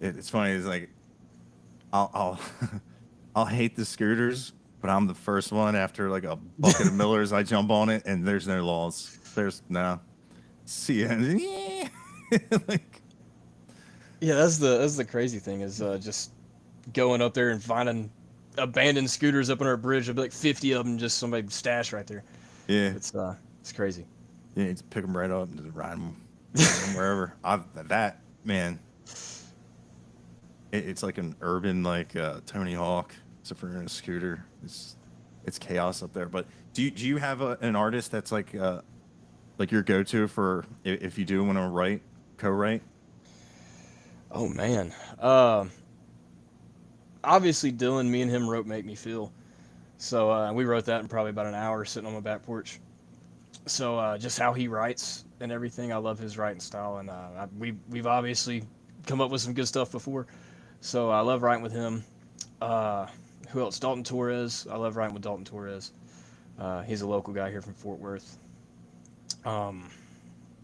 it's funny. It's like I'll I'll hate the scooters, but I'm the first one after like a bucket of Millers. I jump on it, and there's no laws. There's no, see ya. Like, yeah, that's the crazy thing is just going up there and finding abandoned scooters up on our bridge. There'll be like 50 of them, just somebody stashed right there. yeah, It's crazy. yeah. You just pick them right up and just ride them wherever. That man, it's like an urban like Tony Hawk, except for in a scooter. It's chaos up there. But do you have an artist that's like your go to for if you do want to write, co-write? Oh man. Uh, Obviously Dylan, me and him wrote "Make Me Feel." So we wrote that in probably about an hour sitting on my back porch. So just how he writes and everything, I love his writing style, and we've obviously come up with some good stuff before. So I love writing with him. Uh, who else? Dalton Torres. I love writing with Dalton Torres. He's a local guy here from Fort Worth. Um,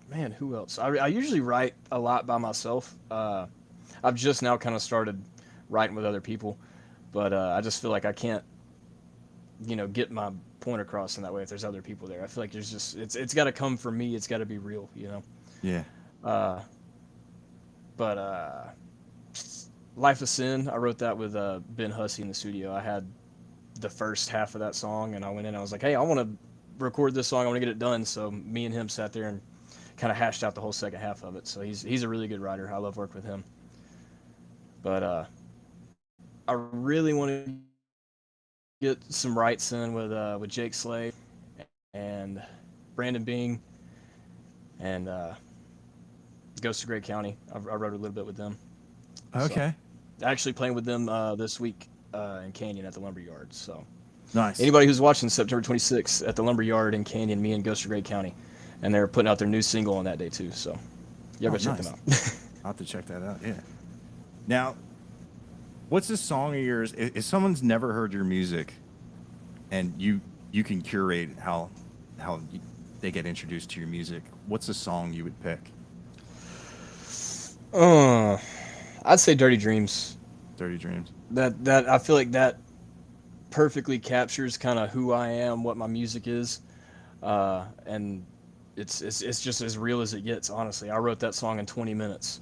Man, who else? I usually write a lot by myself. I've just now kind of started writing with other people, but I just feel like I can't, get my point across in that way if there's other people there. I feel like it's got to come from me. It's got to be real. Yeah. Uh, but Life of Sin, I wrote that with Ben Hussey in the studio. I had the first half of that song, and I went in. I was like, hey, I want to record this song. I want to get it done. So me and him sat there and kind of hashed out the whole second half of it. So he's a really good writer. I love working with him. But I really want to get some writes in with Jake Slade and Brandon Bing and Ghost of Great County. I wrote a little bit with them. So Okay. actually playing with them this week in Canyon at the Lumberyard. So Nice. anybody who's watching September 26th at the Lumberyard in Canyon, me and Ghost of Great County, and they're putting out their new single on that day too. So y'all Oh, go check them nice. out. I'll have to check that out. Yeah. Now, what's this song of yours? If someone's never heard your music, and you can curate how they get introduced to your music, what's a song you would pick? uh, I'd say Dirty Dreams. Dirty Dreams. That I feel like perfectly captures kind of who I am, what my music is, and it's just as real as it gets. Honestly, I wrote that song in 20 minutes,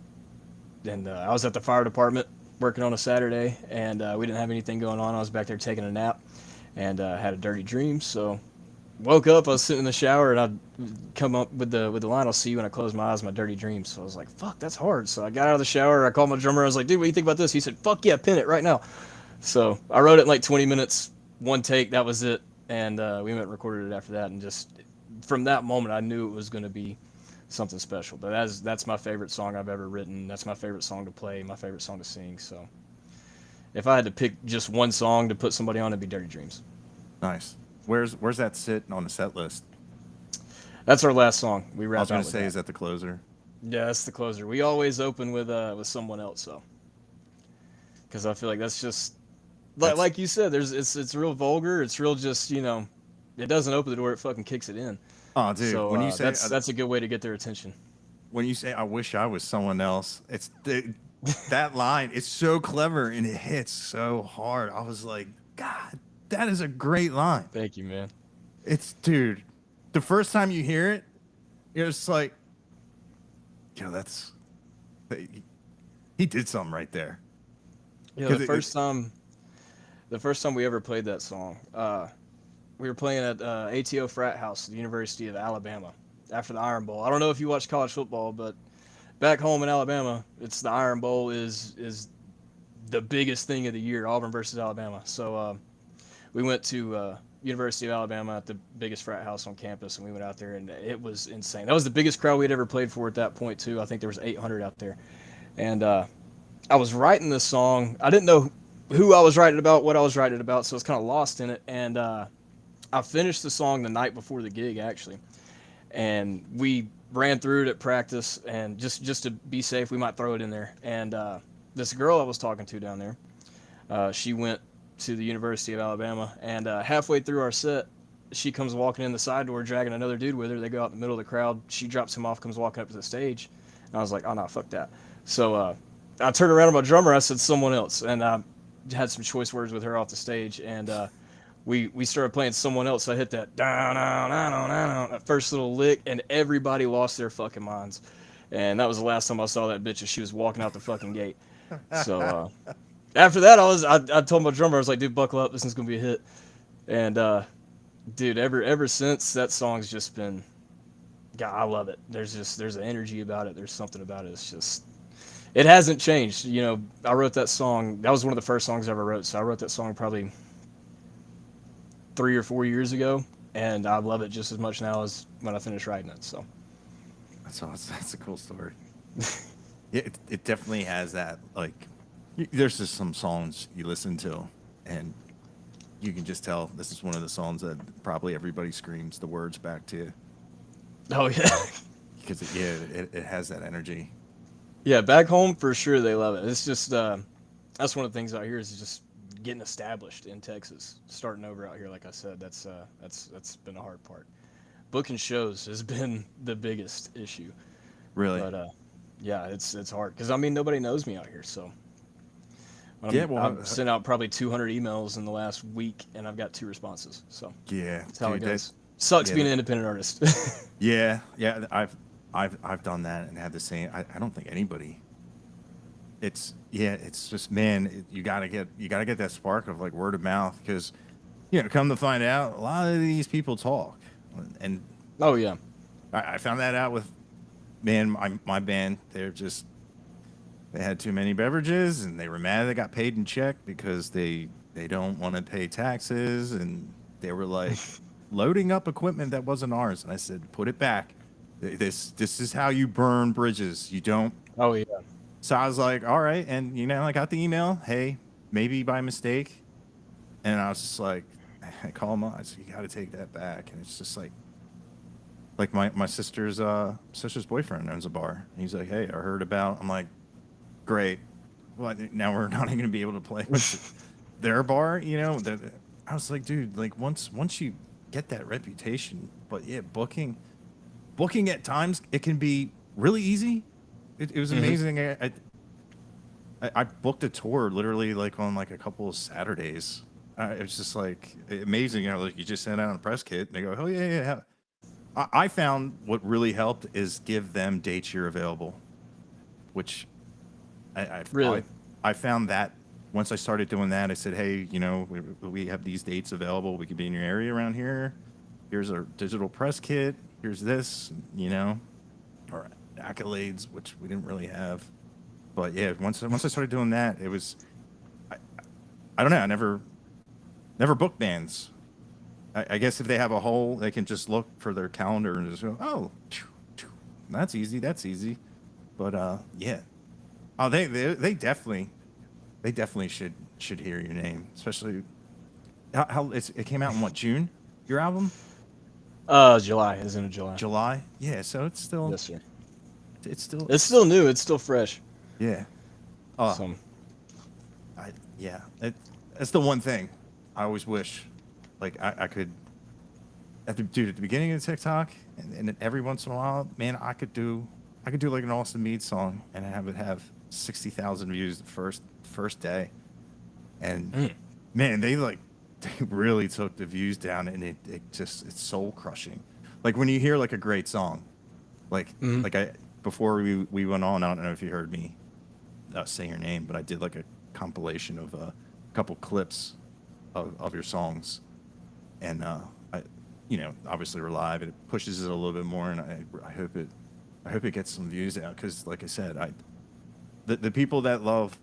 and I was at the fire department working on a Saturday, and we didn't have anything going on. I was back there taking a nap, and had a dirty dream. So woke up, I was sitting in the shower, and I'd come up with the line, "I'll see you when I close my eyes, my dirty dreams." So I was like, "Fuck, that's hard." So I got out of the shower, I called my drummer, I was like, "Dude, what do you think about this?" He said, "Fuck yeah, pin it right now." So I wrote it in like 20 minutes, one take, that was it, and we went and recorded it after that, and just from that moment, I knew it was going to be something special. But that's my favorite song I've ever written. That's my favorite song to play, my favorite song to sing. So if I had to pick just one song to put somebody on, it'd be "Dirty Dreams." Nice. Where's that sit on the set list? That's our last song. We I wrap was out going to with say, that. is that the closer? Yeah, that's the closer. We always open with someone else, though, because I feel like that's just That's like you said. It's real vulgar. It's real just it doesn't open the door. It fucking kicks it in. oh, dude. So When you say that's a good way to get their attention. I wish I was someone else, that line. It's so clever and it hits so hard. I was like, God, that is a great line. Thank you, man. It's dude. The first time you hear it, you're just like, yo, he did something right there. Yeah, 'Cause the first time we ever played that song, we were playing at ATO frat house at the University of Alabama after the Iron Bowl. I don't know if you watch college football, but back home in Alabama, it's the Iron Bowl is the biggest thing of the year, Auburn versus Alabama. So we went to University of Alabama at the biggest frat house on campus, and we went out there, and it was insane. That was the biggest crowd we'd ever played for at that point, too. I think there was 800 out there. And I was writing this song. I didn't know who I was writing about, what I was writing about, so I was kind of lost in it. And I finished the song the night before the gig, actually. And we ran through it at practice, and just to be safe, we might throw it in there. And this girl I was talking to down there, she went to the University of Alabama, and halfway through our set, she comes walking in the side door dragging another dude with her. They go out in the middle of the crowd. She drops him off, comes walking up to the stage. And I was like, oh, no, fuck that. So I turned around to my drummer. I said, someone else. And I had some choice words with her off the stage. And we started playing someone else. So I hit that down, down, down, down, down, that first little lick, and everybody lost their fucking minds. And that was the last time I saw that bitch as she was walking out the fucking gate. So after that, I told my drummer, I was like, dude, buckle up. This is going to be a hit. And dude, ever since, that song's just been, God, I love it. There's an energy about it. There's something about it. It's just, it hasn't changed. I wrote that song. That was one of the first songs I ever wrote. So I wrote that song probably 3 or 4 years ago, and I love it just as much now as when I finished writing it. So That's awesome. That's a cool story. Yeah, it definitely has that. Like, there's just some songs you listen to, and you can just tell this is one of the songs that probably everybody screams the words back to. Oh yeah, Because it has that energy. yeah. Back home for sure, they love it. It's just that's one of the things out here is just getting established in Texas, starting over out here. Like I said, that's been the hard part. Booking shows has been the biggest issue. Really. But yeah, it's hard because nobody knows me out here. So I've sent out probably 200 emails in the last week, and I've got 2 responses. So yeah, that's how dude, it goes. Sucks yeah, being an independent artist. yeah. I've done that and had the same. I don't think anybody. It's just, man, you gotta get that spark of like word of mouth, because come to find out, a lot of these people talk, and Oh yeah. I found that out with, man, my band. They had too many beverages, and they were mad they got paid in check because they don't want to pay taxes, and they were like loading up equipment that wasn't ours. And I said, put it back. This is how you burn bridges. You don't. Oh yeah. So I was like, all right, and I got the email. Hey, maybe by mistake, and I was just like, I call him up. I said, you got to take that back. And it's just like my sister's boyfriend owns a bar. And he's like, hey, I heard about. I'm like, great. Well, now we're not even gonna be able to play with their bar. I was like, dude, like once you get that reputation, but yeah, booking at times it can be really easy. It was amazing. I booked a tour literally like on like a couple of Saturdays It was just like amazing. You know, like you just send out a press kit and they go, oh, yeah, yeah. Yeah. I found what really helped is give them dates you're available, which I, I, I, Really? I found that once I started doing that, I said, hey, you know, we have these dates available. We could be in your area around here. Here's our digital press kit. Here's this, you know, or accolades, which we didn't really have. But yeah, once I started doing that, it was I, I don't know. I never booked bands. I guess if they have a hole, they can just look for their calendar and just go, oh, that's easy. That's easy. But yeah. Oh, they definitely should hear your name, especially how it came out in what, June? Your album? July is in July. July? Yeah, so Yes, sir. it's still It's still new. It's still fresh. yeah. Oh, So yeah. That's the one thing I always wish like I could at the beginning of TikTok and then every once in a while, man, I could do like an Austin Mead song and have it have 60,000 views the first day. And mm, man, they really took the views down, and it just it's soul crushing. Like when you hear like a great song, mm, like I before we went on, I don't know if you heard me say your name, but I did like a compilation of a couple clips of your songs, and I, you know, obviously we're live, and it pushes it a little bit more, and I hope it gets some views out because, like I said, the people that love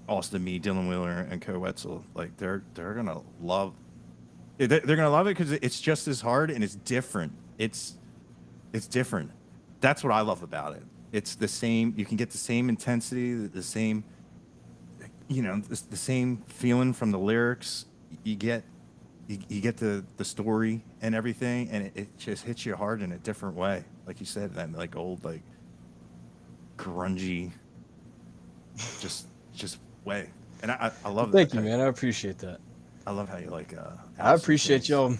Austin, me, Dylan Wheeler, and Co Wetzel, like they're gonna love. They're gonna love it because it's just as hard and it's different. It's different. That's what I love about it. It's the same. You can get the same intensity, the same, you know, the same feeling from the lyrics. You get you get the story and everything, and it just hits you hard in a different way. Like you said, that like old like grungy, just way. And I love thank that. you, man. I appreciate that. I love how you like I Alice in appreciate Chains. y'all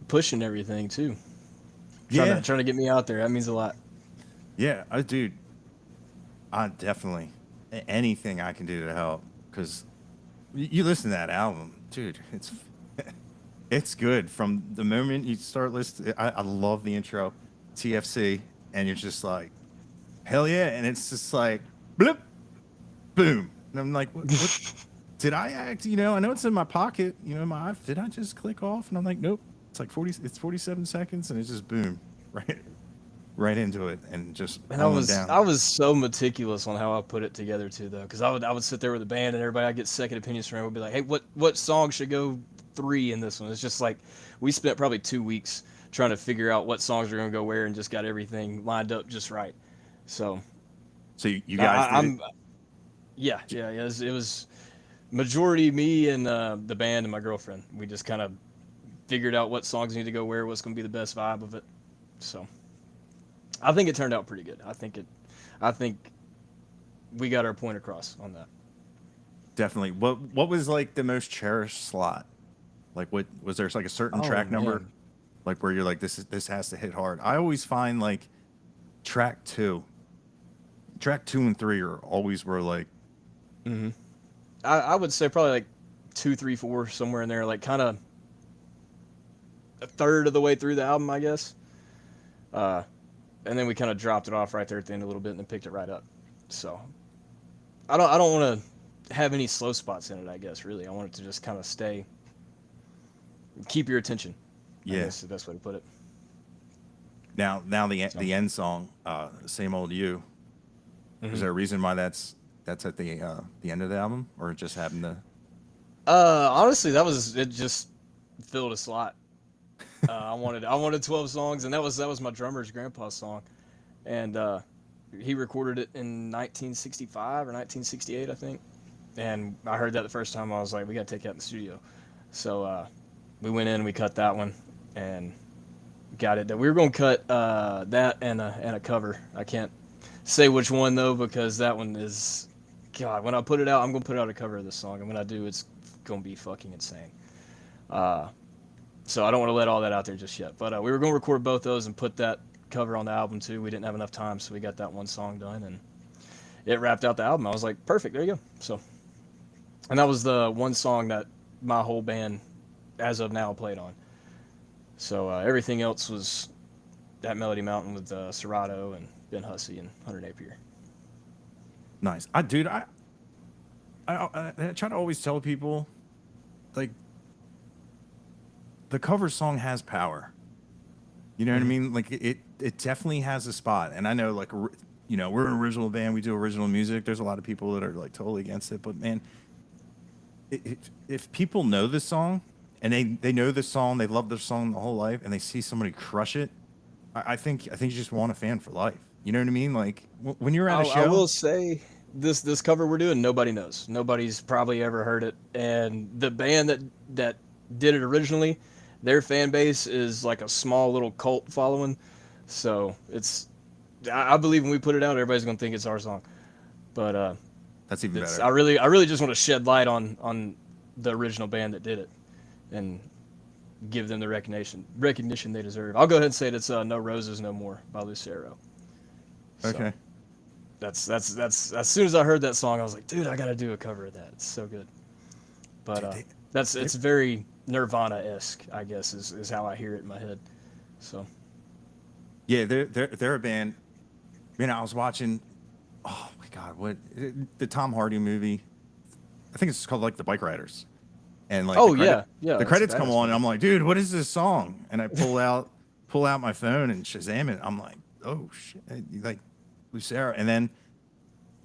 pushing everything too. Yeah, Trying to get me out there. That means a lot. yeah, dude, I definitely anything I can do to help because you listen to that album, dude. It's good from the moment you start listening. I love the intro, TFC, and you're just like, hell yeah, and it's just like, blip, boom, and I'm like, what did I act? You know, I know it's in my pocket. You know, did I just click off? And I'm like, nope. It's like 40. It's 47 seconds, and it's just boom, right into it, and just And rolling down. I was so meticulous on how I put it together too, though, because I would sit there with the band and everybody. I get second opinions from everyone. Would be like, hey, what song should go 3 in this one? It's just like we spent probably 2 weeks trying to figure out what songs are gonna go where and just got everything lined up just right. So So you guys did it. I'm yeah. It was majority me and the band and my girlfriend. We just kind of figured out what songs need to go where, what's gonna be the best vibe of it. So I think it turned out pretty good. I think we got our point across on that. Definitely. What was like the most cherished slot? Like what was there like a certain Oh track number man. like where you're like this has to hit hard? I always find like track 2. Track 2 and 3 are always where like hmm I would say probably like 2, 3, 4 somewhere in there, like kind of a third of the way through the album, I guess. Uh, and then we kind of dropped it off right there at the end a little bit and then picked it right up. So I don't want to have any slow spots in it. I guess really I want it to just kind of keep your attention. I yeah. guess is the best way to put it. Now So. the end song, Same Old You. Is hmm there a reason why that's at the end of the album, or it just happened to? Honestly, that was it. Just filled a slot. I wanted 12 songs, and that was my drummer's grandpa's song, and he recorded it in 1965 or 1968, I think. And I heard that the first time. I was like, we got to take that in the studio. So we went in, we cut that one, and got it. We were going to cut that and a cover. I can't say which one though because that one is, God. When I put it out, I'm going to put out a cover of this song, and when I do, it's going to be fucking insane. Uh, so I don't want to let all that out there just yet. But we were going to record both those and put that cover on the album too. We didn't have enough time, so we got that one song done, and it wrapped out the album. I was like, perfect, there you go. So, and that was the one song that my whole band as of now played on. So everything else was that Melody Mountain with Serato and Ben Hussey and Hunter Napier. Nice. Dude, I try to always tell people, like, the cover song has power. You know what I Mm-hmm. mean? Like it definitely has a spot. And I know, like, you know, we're an original band. We do original music. There's a lot of people that are like totally against it. But man, if people know this song and they know this song, they love this song the whole life, and they see somebody crush it, I think you just want a fan for life. You know what I mean? Like when you're at a I show. will say this cover we're doing, nobody knows. Nobody's probably ever heard it, and the band that did it originally, their fan base is like a small little cult following. So it's I believe when we put it out, everybody's gonna think it's our song. But That's even it's better. I really just want to shed light on the original band that did it, and give them the recognition they deserve. I'll go ahead and say it's "No Roses No More" by Lucero. So Okay. that's as soon as I heard that song, I was like, dude, I gotta do a cover of that. It's so good. But Dude, they it's very Nirvana-esque, I guess, is how I hear it in my head. So yeah, they're a band. You know, I was watching. Oh my God, what the Tom Hardy movie? I think it's called like The Bike Riders, and like oh yeah, yeah, the that's a credits come badass on, and movie. I'm like, dude, what is this song? And I pull out my phone and Shazam it. I'm like, oh shit, like Lucero. And then,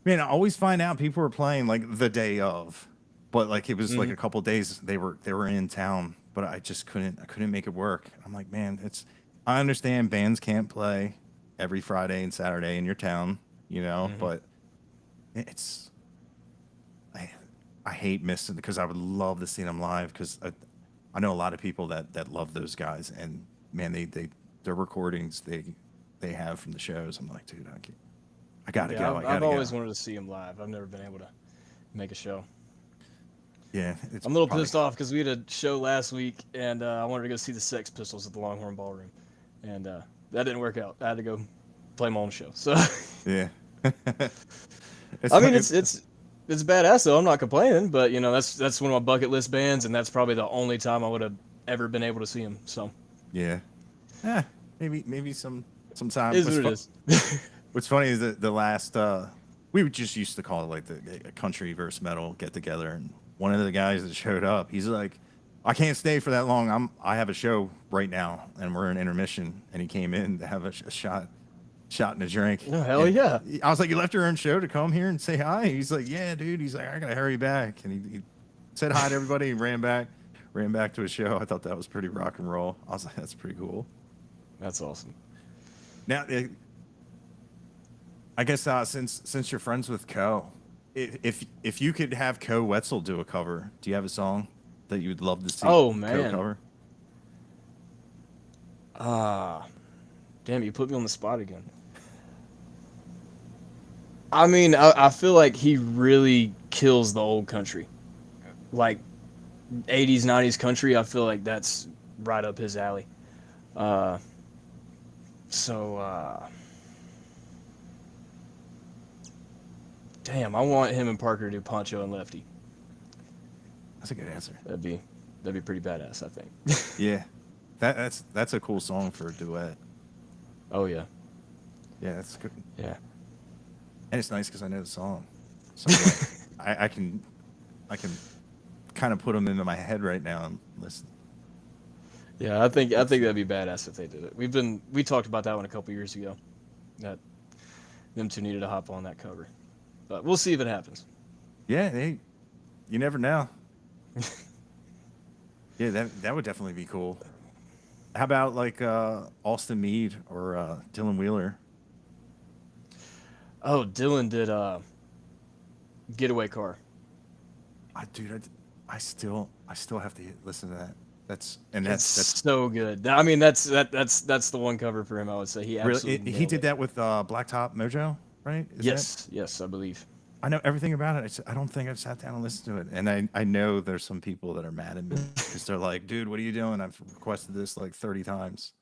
man, I always find out people were playing like the day of, but like it was like Hmm. a couple days they were in town, but I couldn't make it work. I'm like, man, I understand bands can't play every Friday and Saturday in your town, you know, Hmm. but it's I, I hate missing because I would love to see them live because I know a lot of people that love those guys, and man, their recordings they have from the shows. I'm like, dude, I gotta Yeah, go, I I've gotta go. always wanted to see him live. I've never been able to make a show. Yeah, it's I'm a little probably pissed off because we had a show last week, and I wanted to go see the Sex Pistols at the Longhorn Ballroom, and that didn't work out. I had to go play my own show. So, yeah. it's I mean, it, it's badass though. I'm not complaining, but you know, that's one of my bucket list bands, and that's probably the only time I would have ever been able to see them. So, yeah. Eh, maybe sometime. is what it is. What's funny is that the last we would just used to call it like the country versus metal get together, and one of the guys that showed up, he's like, I can't stay for that long. I have a show right now, and we're in intermission, and he came in to have a shot and a drink, Oh, hell and yeah. I was like, you left your own show to come here and say hi? He's like, yeah, dude. He's like, I gotta hurry back, and he said hi to everybody and ran back to his show. I thought that was pretty rock and roll. I was like, that's pretty cool. That's awesome. Now, I guess since you're friends with Co, if you could have Co Wetzel do a cover, do you have a song that you would love to see Oh Co man. cover? Ah, damn, you put me on the spot again. I mean, I feel like he really kills the old country. Like 80s, 90s country, I feel like that's right up his alley. Uh, so, damn, I want him and Parker to do Poncho and Lefty. That's a good answer. That'd be that'd be pretty badass, I think. Yeah, that's a cool song for a duet. Oh yeah, Yeah, that's good, yeah. and it's nice because I know the song, so like, I can kind of put them into my head right now and listen. Yeah, I think that'd be badass if they did it. We talked about that one a couple years ago. That them two needed to hop on that cover, but we'll see if it happens. Yeah, you never know. Yeah, that would definitely be cool. How about like Austin Mead or Dylan Wheeler? Oh, Dylan did Getaway Car. Dude, I still have to listen to that. It's That's so good. I mean, that's the one cover for him. I would say he really absolutely he nailed did it. that with Blacktop Mojo, right? Is that Yes, yes, I believe. I know everything about it. I don't think I've sat down and listened to it, and I know there's some people that are mad at me because they're like, dude, what are you doing? I've requested this like 30 times,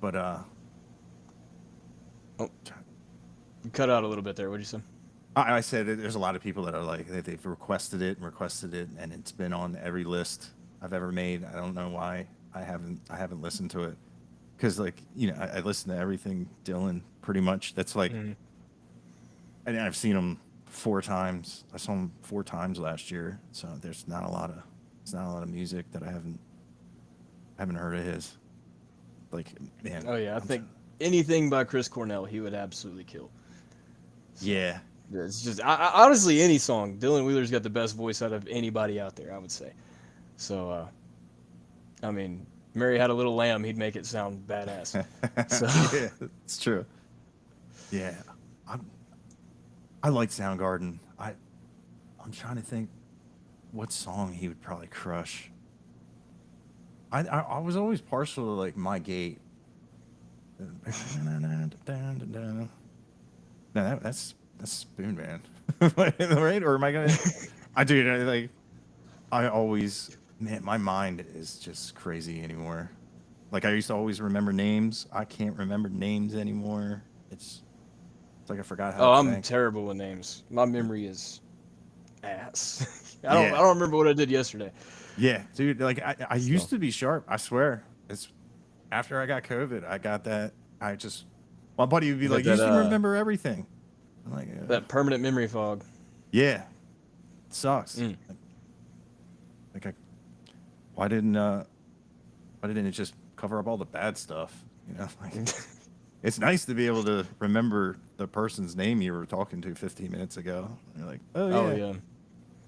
but Oh, you cut out a little bit there. What'd you say? I said that there's a lot of people that are like they've requested it and requested it, and it's been on every list I've ever made. I don't know why I haven't listened to it because like I listen to everything Dylan pretty much. That's like, Mm. and I've seen him 4 times. I saw him 4 times last year, so it's not a lot of music that I haven't heard of his. Like, man, Oh yeah, I I'm think anything by Chris Cornell he would absolutely kill. So yeah, it's just honestly any song. Dylan Wheeler's got the best voice out of anybody out there, I would say. So I mean, Mary Had a Little Lamb, he'd make it sound badass. So yeah, it's true. Yeah, I I like Soundgarden. I'm trying to think what song he would probably crush. I was always partial to like My Gate. No, that's Spoon Man, right? Or am I gonna? I do like. I always, man, my mind is just crazy anymore. Like I used to always remember names. I can't remember names anymore. It's like I forgot how oh, to I'm think. terrible with names. My memory is ass. I Yeah, don't remember what I did yesterday. yeah, dude. Like I used So to be sharp. I swear. It's after I got COVID, I got that. My buddy would be you got like, "You that used to remember everything." I'm like, that permanent memory fog. "Yeah, it sucks." Mm. Like, why didn't it just cover up all the bad stuff? Like it's nice to be able to remember the person's name you were talking to 15 minutes ago. And you're like, oh Oh yeah, yeah.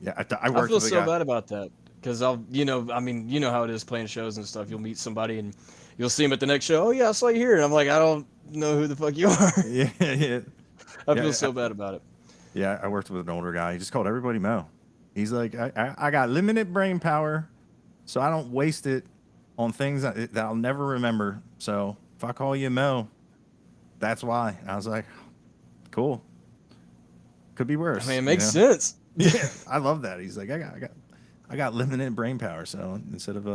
yeah. I I worked feel with a so guy. bad about that because I mean, you know how it is playing shows and stuff. You'll meet somebody and you'll see them at the next show. Oh yeah, I saw you here, and I'm like, I don't know who the fuck you are. Yeah, yeah, I feel yeah, so bad about it. yeah. I worked with an older guy. He just called everybody Mo. He's like, I got limited brain power, so I don't waste it on things that I'll never remember. So if I call you Mo, that's why. And I was like, cool. Could be I mean, worse, it makes sense. Yeah, I love that. He's like, I got limited brain power, so instead of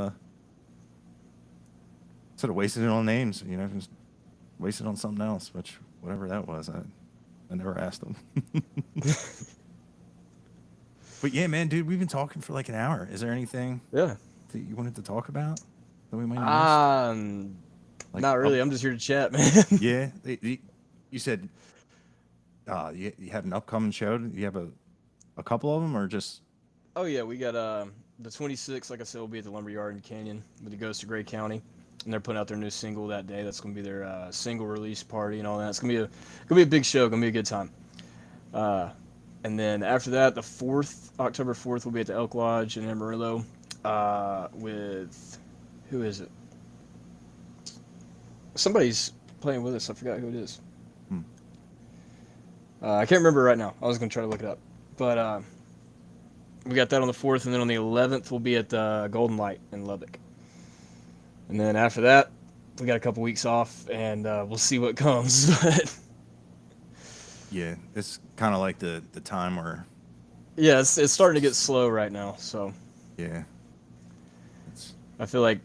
wasting it on names, just waste it on something else. Which whatever that was, I never asked him. But yeah, man, dude, we've been talking for like an hour. Is there anything Yeah. that you wanted to talk about that we might have missed? Um, Like, Not really. I'm just here to chat, man. yeah, you said you have an upcoming show. Do you have a couple of them, or just Oh yeah, we got the 26th. Like I said, will be at the Lumberyard in Canyon with the Ghost of Gray County, and they're putting out their new single that day. That's gonna be their single release party and all that. It's gonna be a big show. Gonna be a good time. Uh, and then after that, the 4th, October 4th, we'll be at the Elk Lodge in Amarillo with who is it? Somebody's playing with us. I forgot who it is. hmm, I can't remember right now. I was gonna try to look it up, but we got that on the 4th, and then on the 11th we'll be at the Golden Light in Lubbock. And then after that, we got a couple weeks off, and we'll see what comes. But yeah, it's kind of like the time where yeah, it's starting to get slow right now. So yeah, it's I feel like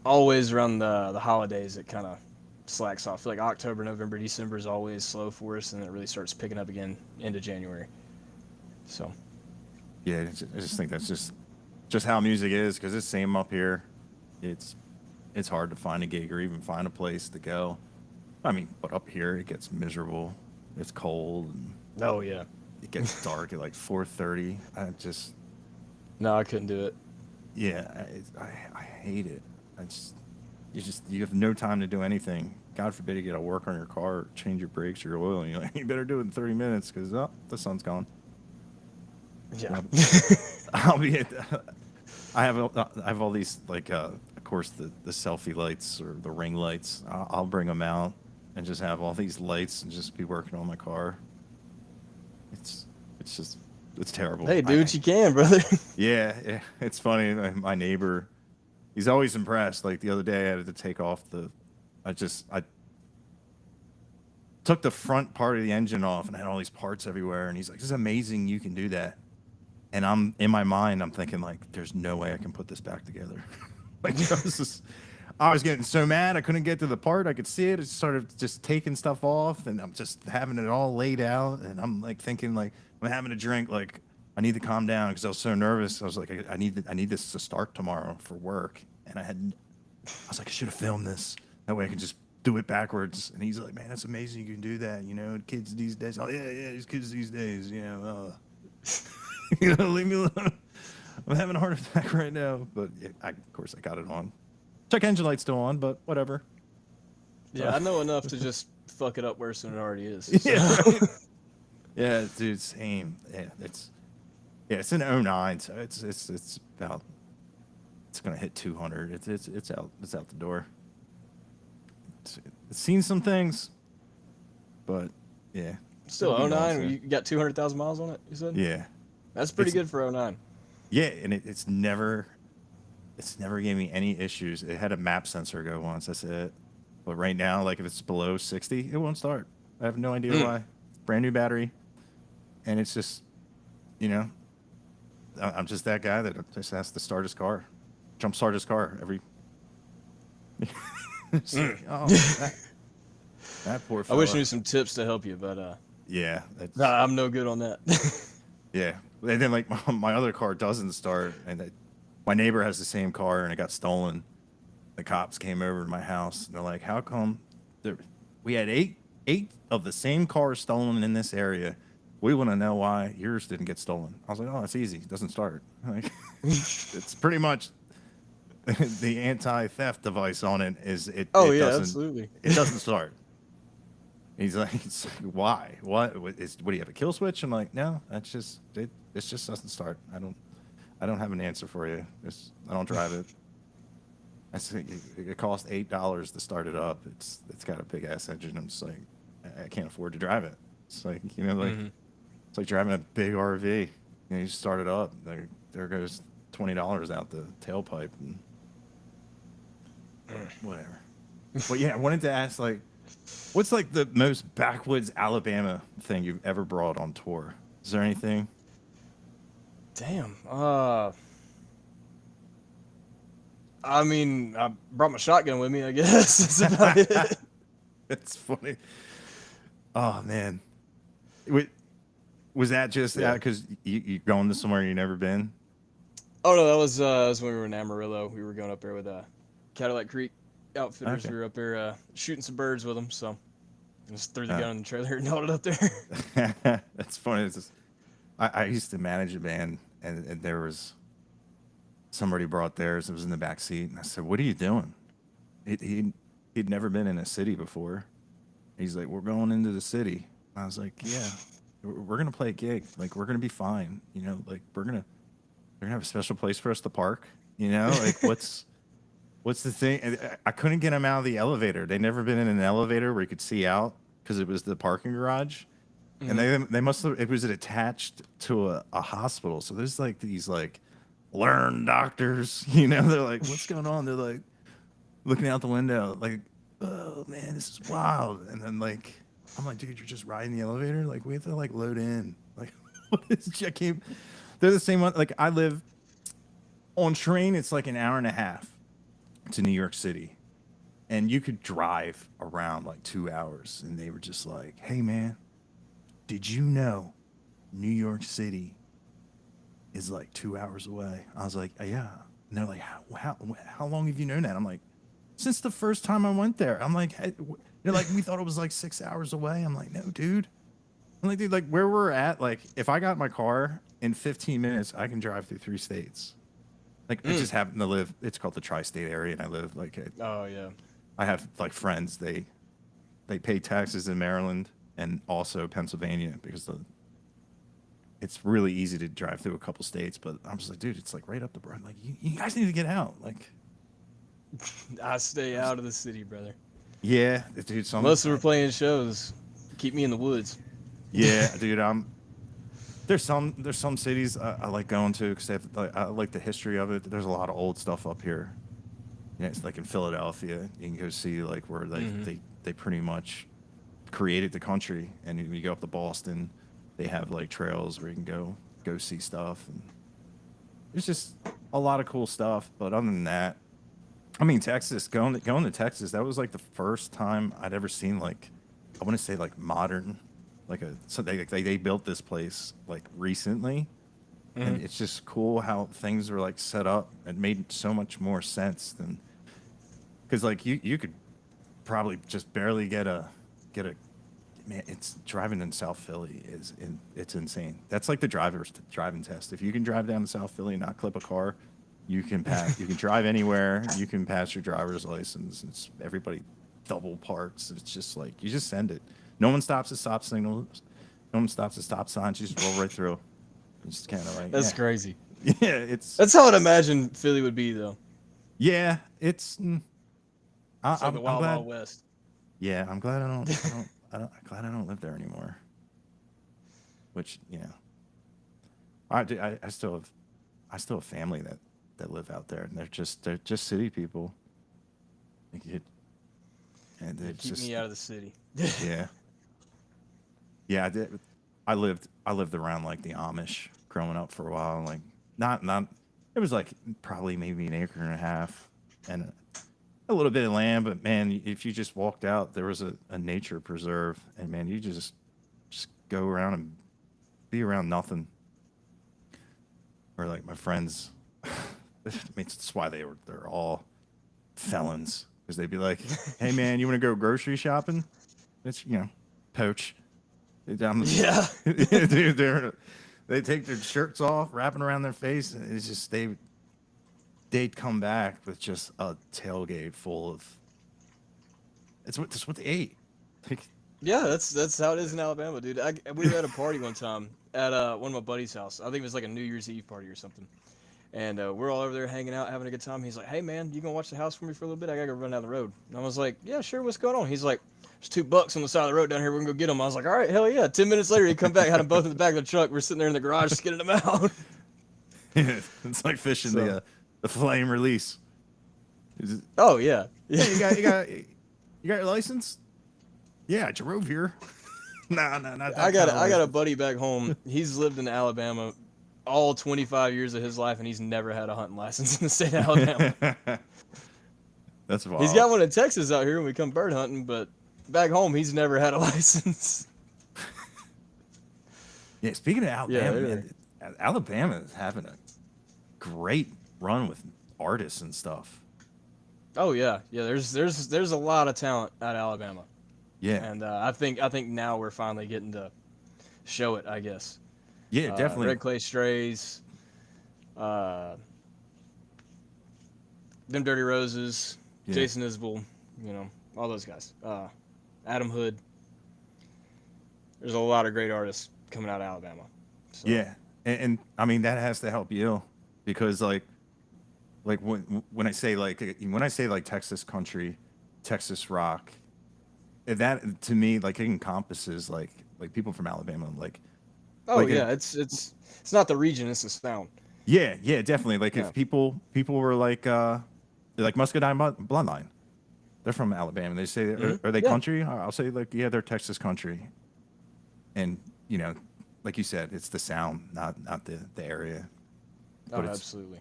always around the holidays it kind of slacks off. I feel like October, November, December is always slow for us, and then it really starts picking up again into January. So yeah. I just think that's just how music is because it's same up here. It's hard to find a gig or even find a place to go. I mean, but up here it gets miserable. It's cold and oh yeah, it gets dark at like 4:30. no, I couldn't do it. Yeah, I hate it. You have no time to do anything. God forbid you get to work on your car, change your brakes or your oil, and you're like, you better do it in 30 minutes because the sun's gone. Yeah. I'll be at. I have all these like of course the selfie lights or the ring lights. I'll bring them out and just have all these lights and just be working on my car. It's just it's terrible. Hey, do what you can, brother. Yeah, it's funny. My neighbor, he's always impressed. Like the other day, I had to take off I took the front part of the engine off and I had all these parts everywhere. And he's like, "This is amazing. You can do that." And I'm in my mind, I'm thinking like, "There's no way I can put this back together." Like I was getting so mad I couldn't get to the part. I could see it. It started just taking stuff off, and I'm just having it all laid out. And I'm like thinking, like I'm having a drink. Like I need to calm down because I was so nervous. I was like, I need this to start tomorrow for work. And I was like, I should have filmed this. That way I can just do it backwards. And he's like, man, that's amazing. You can do that. You know, kids these days. Oh yeah, these kids these days. You know, you know, leave me alone. I'm having a heart attack right now. But yeah, of course I got it on. Check engine light's still on, but whatever. Yeah, I know enough to just fuck it up worse than it already is. So. Yeah, right? Yeah, dude, same. Yeah, it's an '09, so it's about it's gonna hit 200. It's out the door. It's seen some things, but yeah. Still It'll be gone 09, soon. you got 200,000 miles on it, you said? Yeah. That's pretty It's- good for 09. Yeah, and it's never gave me any issues. It had a map sensor go once. That's it. But right now, like if it's below 60, it won't start. I have no idea why. Brand new battery, and it's just, you know, I'm just that guy that just has to start his car, jump start his car every. It's like, oh, that poor I fella. wish I knew some tips to help you, but Yeah, that's, I'm no good on that. yeah. And then like my other car doesn't start, and my neighbor has the same car, and it got stolen. The cops came over to my house, and they're like, "How come we had eight of the same cars stolen in this area? We want to know why yours didn't get stolen." I was like, "Oh, it's easy. It doesn't start. Like, it's pretty much the anti-theft device on it is it. Oh it yeah, doesn't, absolutely. It doesn't start." He's like, "Why? What do you have a kill switch?" I'm like, "No, that's just it. It just doesn't start. I don't have an answer for you. I don't drive it." It cost $8 to start it up. It's got a big ass engine. I'm just like, I can't afford to drive it. It's like, you know, like it's like driving a big RV. You know, you start it up, there goes $20 out the tailpipe and whatever. But yeah, I wanted to ask, like, what's like the most backwoods Alabama thing you've ever brought on tour? Is there anything? Damn. I mean, I brought my shotgun with me, I guess. That's about it. That's funny. Oh man, was that just because you going to somewhere you never been? Oh no, that was when we were in Amarillo. We were going up there with Cadillac Creek Outfitters. Okay. We were up there shooting some birds with them. So I just threw the gun in the trailer and held it up there. That's funny. It's just, I used to manage a band, and there was somebody brought theirs. It was in the back seat, and I said, "What are you doing?" He'd never been in a city before. He's like, "We're going into the city." I was like, "Yeah, we're gonna play a gig. Like, we're gonna be fine. You know, like they're gonna have a special place for us to park. You know, like what's the thing?" And I couldn't get him out of the elevator. They'd never been in an elevator where you could see out because it was the parking garage. And they must have, it was attached to a hospital. So there's like these like learned doctors, you know, they're like, "What's going on?" They're like looking out the window, like, "Oh man, this is wild." And then like, I'm like, "Dude, you're just riding the elevator? Like, we have to like load in." Like, what is they're the same one. Like, I live on train, it's like an hour and a half to New York City. And you could drive around like 2 hours. And they were just like, "Hey man, did you know New York City is like 2 hours away?" I was like, "Yeah." And they're like, how long have you known that?" I'm like, "Since the first time I went there." I'm like, "Hey," they're like, "We thought it was like 6 hours away." I'm like, "No, dude." I'm like, "Dude, like where we're at, like if I got my car in 15 minutes, I can drive through 3 states." Like I just happen to live, it's called the tri-state area, and I live like, Oh yeah. I have like friends, they pay taxes in Maryland and also Pennsylvania because it's really easy to drive through a couple states. But I'm just like, dude, it's like right up the road. Like you guys need to get out. Like, I stay out of the city, brother. yeah, dude. Unless we're playing shows, keep me in the woods. Yeah, dude. There's some cities I like going to because I like the history of it. There's a lot of old stuff up here. You know, it's like in Philadelphia, you can go see like where they pretty much created the country. And when you go up to Boston, they have like trails where you can go see stuff. And there's just a lot of cool stuff. But other than that, I mean, Texas, going to Texas, that was like the first time I'd ever seen like, I want to say like modern, like a so they built this place like recently, and Hmm. it's just cool how things were like set up. It made so much more sense than because like you could probably just barely get a man. It's driving in South Philly it's insane. That's like the driving test. If you can drive down to South Philly and not clip a car, you can pass. You can drive anywhere. You can pass your driver's license. It's everybody double parks. It's just like you just send it. No one stops at stop signals. No one stops at stop signs. You just roll right through. It's just kind of like That's yeah, crazy. yeah. It's That's how I'd imagine Philly would be, though. yeah. It's It's like the I'm Wild glad. Wild West. Yeah, I'm glad I'm glad I don't live there anymore. Which I still have family that live out there, and they're just city people. Like and Yeah, it's keep just me out of the city. yeah, I did. I lived around like the Amish growing up for a while. Like not it was like probably maybe an acre and a half and a little bit of land, but man, if you just walked out, there was a nature preserve, and man, you just go around and be around nothing. Or like my friends, I mean, that's why they're all felons because they'd be like, "Hey man, you want to go grocery shopping? It's poach." Down Yeah. dude, they take their shirts off, wrapping around their face, and it's just they'd come back with just a tailgate full of that's what they ate. Like, Yeah, that's how it is in Alabama, dude. We were at a party one time at one of my buddy's house. I think it was like a New Year's Eve party or something. And we're all over there hanging out, having a good time. He's like, "Hey man, you gonna watch the house for me for a little bit? I gotta go run down the road." And I was like, "Yeah, sure. What's going on?" He's like, "There's $2 on the side of the road down here. We're gonna go get them." I was like, "All right, hell yeah." 10 minutes later, he come back, had them both in the back of the truck. We're sitting there in the garage, just getting them out. it's like fishing So, the flame release. oh yeah, yeah. Hey, you got your license? Yeah, I drove here. No, no, not I that got kind of I got a license. buddy back home. He's lived in Alabama all 25 years of his life, and he's never had a hunting license in the state of Alabama. That's He's wild. got one in Texas out here when we come bird hunting, but back home he's never had a license. Yeah, speaking of Yeah, Alabama, man, Alabama is having a great run with artists and stuff. oh yeah, yeah. There's a lot of talent at Alabama, Yeah, and I think now we're finally getting to show it. I guess yeah, definitely. Red Clay Strays, uh, them Dirty Roses, Yeah, Jason Isbell, all those guys. Adam Hood. There's a lot of great artists coming out of Alabama. So yeah, and I mean that has to help you because like when I say like Texas country, Texas rock, that to me like it encompasses like people from Alabama oh like yeah, it's not the region, it's the sound. yeah, yeah, definitely. Like Yeah. if people were they're like Muscadine bloodline, they're from Alabama. They say are they Yeah. country? I'll say like yeah, they're Texas country. And like you said, it's the sound, not the area. Oh, But absolutely.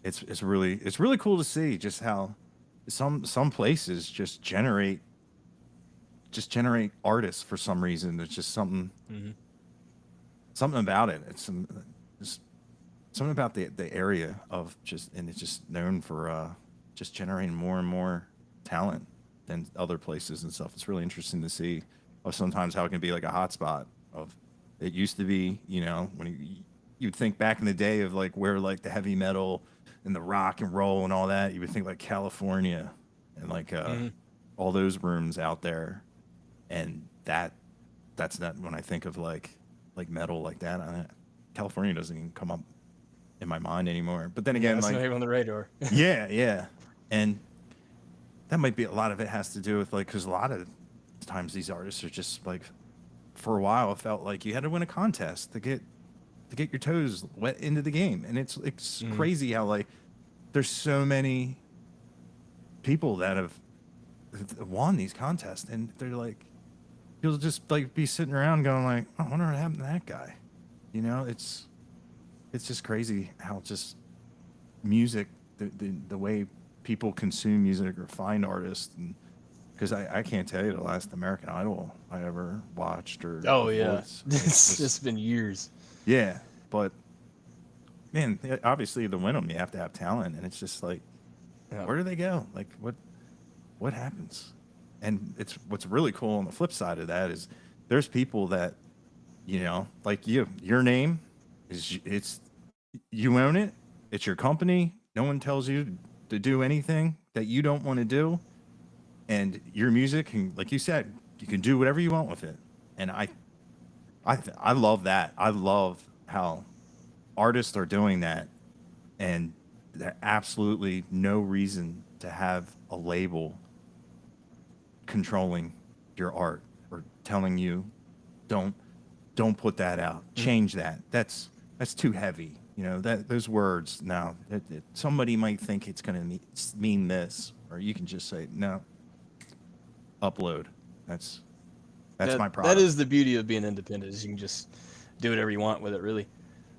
it's really cool to see just how some places just generate artists for some reason. There's just Hmm. something about it. Just something about the area of just and it's just known for just generating more and more talent than other places and stuff. It's really interesting to see sometimes how it can be like a hotspot of it used to be, when you'd think back in the day of like where like the heavy metal and the rock and roll and all that, you would think like California and like Hmm. all those rooms out there. And that's not when I think of like metal like that. California doesn't even come up in my mind anymore. But then Yeah, again, that's not like even on the radar. yeah, yeah, and that might be a lot of it has to do with like because a lot of times these artists are just like for a while it felt like you had to win a contest to get your toes wet into the game, and it's Hmm. crazy how like there's so many people that have won these contests, and they're like you'll just like be sitting around going like, oh, I wonder what happened to that guy. It's just crazy how just music, the way people consume music or find artists. And because I can't tell you the last American Idol I ever watched or Oh The yeah, Voice. It's it's just been years. yeah, but man, obviously to win them you have to have talent, and it's just like Yeah. where do they go? Like what happens? And it's what's really cool on the flip side of that is there's people that like your name it's you own it. It's your company. No one tells you to do anything that you don't want to do, and your music can, like you said, you can do whatever you want with it. And I love that. I love how artists are doing that, and there's absolutely no reason to have a label controlling your art or telling you don't don't put that out, change that. That's too heavy, that those words. Now somebody might think it's going to mean this, or you can just say no, upload. That's my That product. is the beauty of being independent, is you can just do whatever you want with it, really.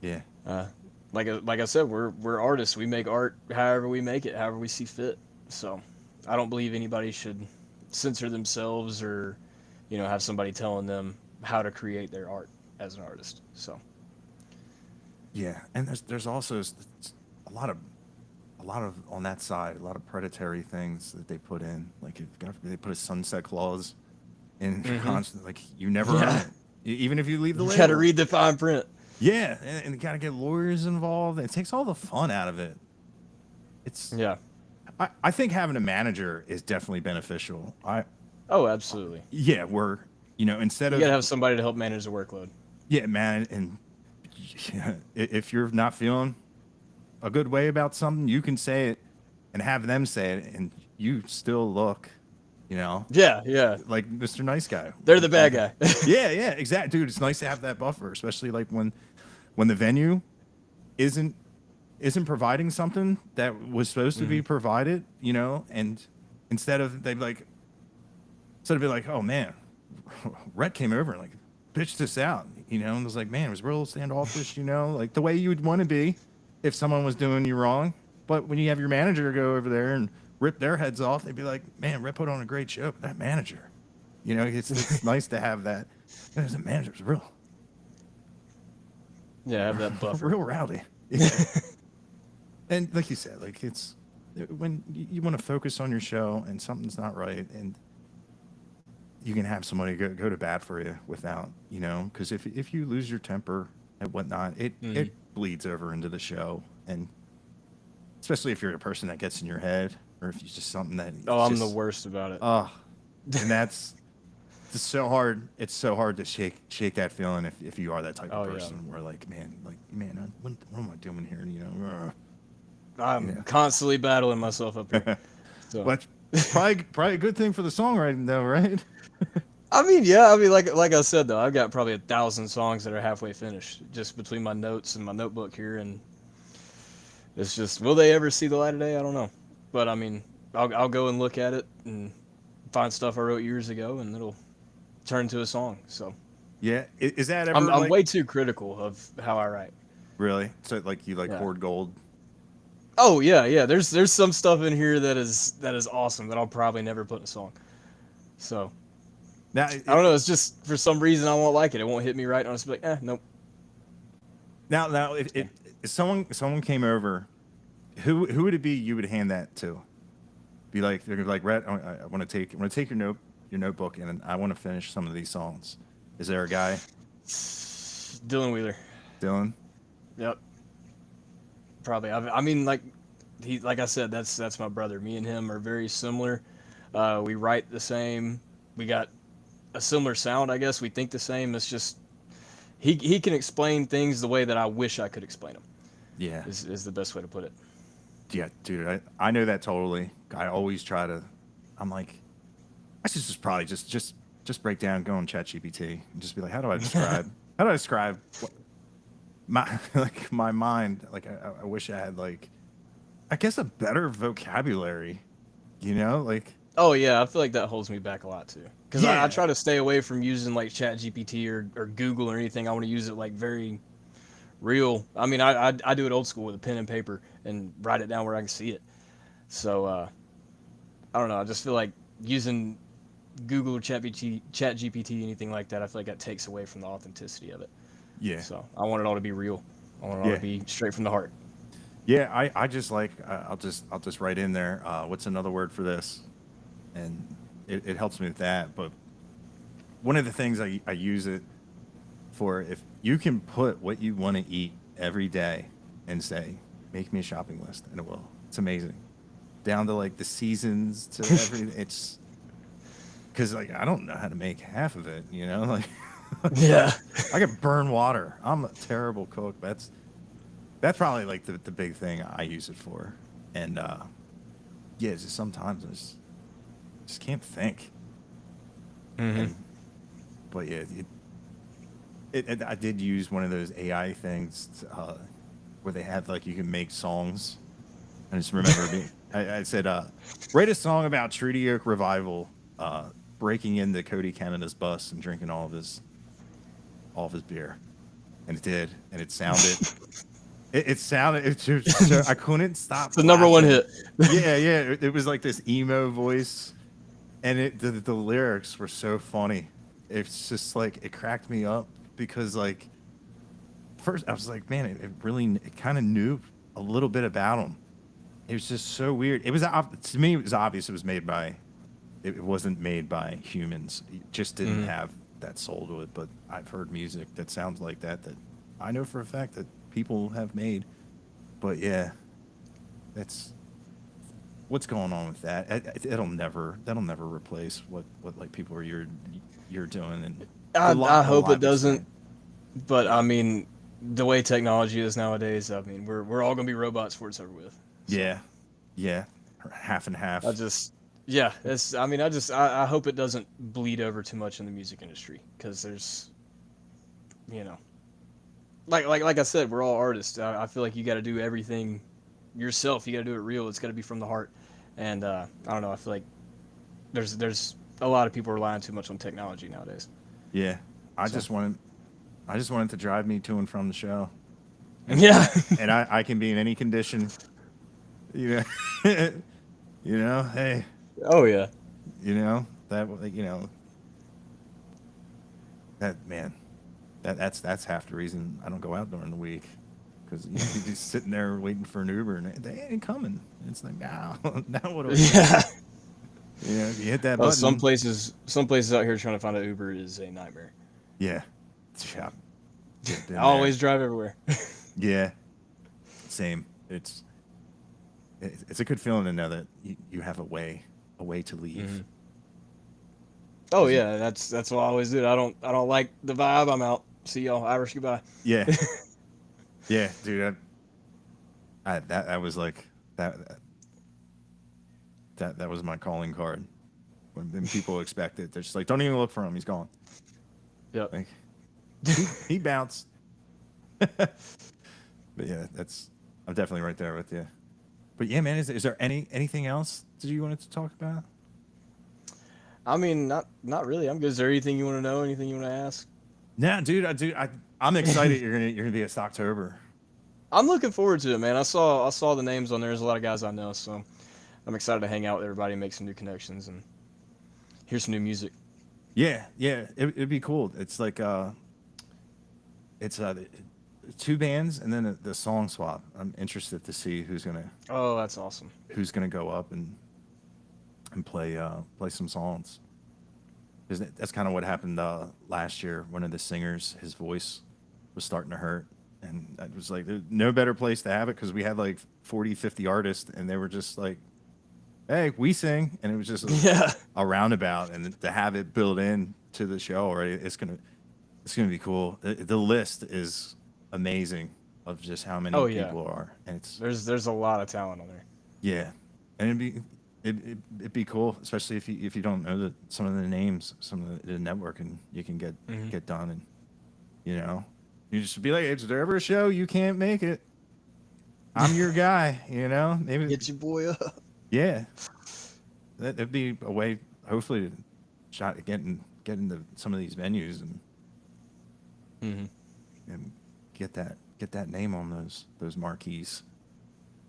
Yeah. Uh, like I said, we're artists. We make art however we make it, however we see fit. So I don't believe anybody should censor themselves or have somebody telling them how to create their art as an artist. So Yeah, and there's also a lot of on that side, a lot of predatory things that they put in. Like they put a sunset clause in constant. Like you never own yeah, it, even if you leave the you got to label. read the fine print. Yeah, and you got to get lawyers involved. It takes all the fun out of it. It's Yeah. I think having a manager is definitely beneficial. Oh, absolutely. Yeah, we're instead You got to of have somebody to help manage the workload. yeah, man, and yeah, if you're not feeling a good way about something, you can say it and have them say it, and you still look, you know, Yeah, yeah. like Mr. Nice Guy. They're the bad guy. Yeah, yeah, exactly, dude. It's nice to have that buffer, especially like when the venue isn't providing something that was supposed to be provided, and instead of instead of be like, oh man, Rhett came over and like pitched this out, and was like, man, it was real standoffish, like the way you would want to be if someone was doing you wrong. But when you have your manager go over there and rip their heads off, they'd be like, man, Rhett put on a great show. But that manager, it's nice to have that. The manager's Yeah, have that buffer. real rowdy. Yeah. And like you said, like it's when you want to focus on your show and something's not right, and you can have somebody go to bat for you without, because if you lose your temper and whatnot, it bleeds over into the show, and especially if you're a person that gets in your head, or if it's just something that Oh, I'm the worst about it. and that's it's so hard. It's so hard to shake that feeling if you are that type of Oh, yeah. person where like man, what am I doing here? I'm constantly battling myself up here. So But probably a good thing for the songwriting though, right? I mean, yeah, like I said though, I've got probably 1,000 songs that are halfway finished just between my notes and my notebook here, and it's just, will they ever see the light of day? I don't know, but I mean, I'll go and look at it and find stuff I wrote years ago, and it'll turn into a song. So Yeah. Is that ever I'm way too critical of how I write. really? So like you Yeah. hoard gold? Oh yeah. There's some stuff in here that is awesome that I'll probably never put in a song. So Now I don't know. It's just for some reason I won't like it. It won't hit me right. And I'll just be like, nope. now if someone came over, who would it be you would hand that to? Be like, they're gonna be like, Rhett, I want to take your notebook, and I want to finish some of these songs. Is there a guy? Dylan Wheeler. Dylan? Yep. Probably. I mean, like I said, that's my brother. Me and him are very similar. We write the same. We got a similar sound, I guess. We think the same. It's just he can explain things the way that I wish I could explain them. Yeah. Is the best way to put it. Yeah, dude, I know that totally. I always try to. I'm like, I should just probably just break down, go on ChatGPT, and just be like, how do I describe my my mind? Like, I wish I had like, I guess a better vocabulary, like. Oh yeah, I feel like that holds me back a lot too. Because Yeah. I try to stay away from using like ChatGPT or Google or anything. I want to use it like very real. I mean, I do it old school with a pen and paper and write it down where I can see it. So I don't know. I just feel like using Google or Chat GPT, anything like that. I feel like that takes away from the authenticity of it. Yeah, So I want it all to be real. I want it all to yeah, be straight from the heart. yeah. I just like I'll just write in there. What's another word for this? And it helps me with that. But one of the things I use it for, if you can put what you want to eat every day and say, make me a shopping list, and it will. It's amazing. Down to like the seasons to everything. It's because like I don't know how to make half of it, you know. Like Yeah. I can burn water. I'm a terrible cook. That's probably like the big thing I use it for. And yeah, it's just sometimes just can't think. Hmm. And but yeah, I did use one of those AI things where they had like you can make songs. I just remember I said, write a song about Treaty Oak Revival breaking into Cody Canada's bus and drinking all of his beer, and it did, and it sounded. It sounded. It's just so, I couldn't stop It's the number one laughing. hit. Yeah, yeah. It was like this emo voice, and the lyrics were so funny. It's just like it cracked me up because like first I was like, man, it really it kind of knew a little bit about him. It was just so weird. It was to me, it was obvious it was made by. It wasn't made by humans. It just didn't Hmm. have that soul to it. But I've heard music that sounds like that I know for a fact that people have made. But yeah, that's what's going on with that. That'll never replace what like people are you're doing, and I the hope it live doesn't. experience. But I mean, the way technology is nowadays, I mean, we're all gonna be robots before it's over with. So Yeah, yeah, half and I half. just, yeah, it's. I mean, I hope it doesn't bleed over too much in the music industry because there's, you know, like I said, we're all artists. I feel like you got to do everything yourself. You got to do it real. It's got to be from the heart. And I don't know. I feel like there's a lot of people relying too much on technology nowadays. Yeah, I So just wanted I just wanted to drive me to and from the show, yeah. and I can be in any condition. You know, you know, hey, Oh yeah. you know that that man, that's half the reason I don't go out during the week because you be just sitting there waiting for an Uber and they ain't coming. It's like now, now what do I do? Yeah. You know, you hit that Oh, button. some places out here trying to find an Uber is a nightmare. Yeah, yeah, I been there. always drive everywhere. Yeah, same. It's a good feeling to know that you have a way to leave. Hmm. Oh 'Cause yeah, that's what I always do. I don't like the vibe. I'm out. See y'all. Irish goodbye. yeah, yeah, dude. That was like that that was my calling card. When people expect it, they're just like, don't even look for him. He's gone. Yep. Like he bounced. But yeah, that's I'm definitely right there with you. But yeah, man, is there anything else that you wanted to talk about? I mean, not really. I'm good. Is there anything you want to know? Anything you want to ask? Yeah, dude, I'm excited you're gonna be at Stocktober. I'm looking forward to it, man. I saw the names on there. There's a lot of guys I know, so I'm excited to hang out with everybody, make some new connections, and hear some new music. Yeah, yeah, it'd be cool. It's like it's two bands and then the song swap. I'm interested to see Oh, that's awesome. who's gonna go up and play some songs. 'Cause that's kind of what happened last year. One of the singers, his voice was starting to hurt, and I was like, there's no better place to have it because we had like 40, 50 artists, and they were just like, hey, we sing, and it was just Yeah. a roundabout, and to have it built in to the show already, it's gonna be cool. The list is amazing of just how many Oh yeah. people are, and it's There's a lot of talent on there. yeah, and it'd be cool, especially if you don't know some of the names, some of the network, and you can Hmm. get done, and you know, you just be like, is there ever a show you can't make it? I'm your guy, you know. Maybe Get your boy up. yeah, that'd be a way, hopefully, to shot at getting to some of these venues Hmm. and get that name on those marquees.